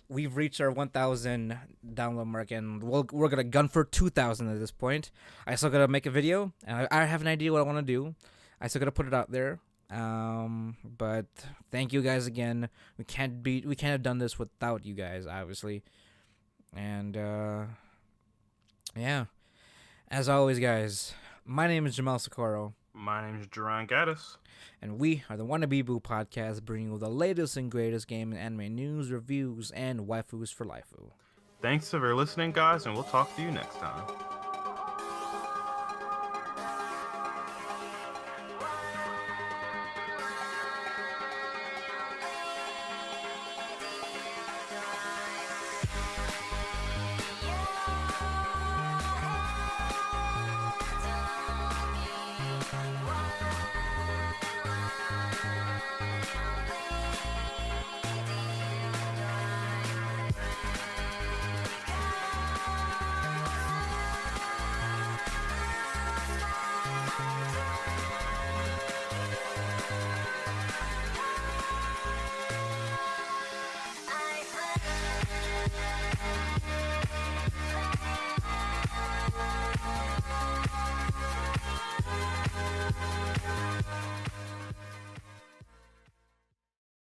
We've reached our 1,000 download mark, and we're going to gun for 2,000 at this point. I still got to make a video, and I have an idea what I want to do. I still got to put it out there. But thank you guys again. We can't have done this without you guys, obviously. And yeah, as always, guys, my name is Jomel Socorro. My name is Jarron Gaddis. And we are the Wannabe Boo Podcast, bringing you the latest and greatest game and anime news, reviews, and waifus for life. Thanks for listening, guys, and we'll talk to you next time.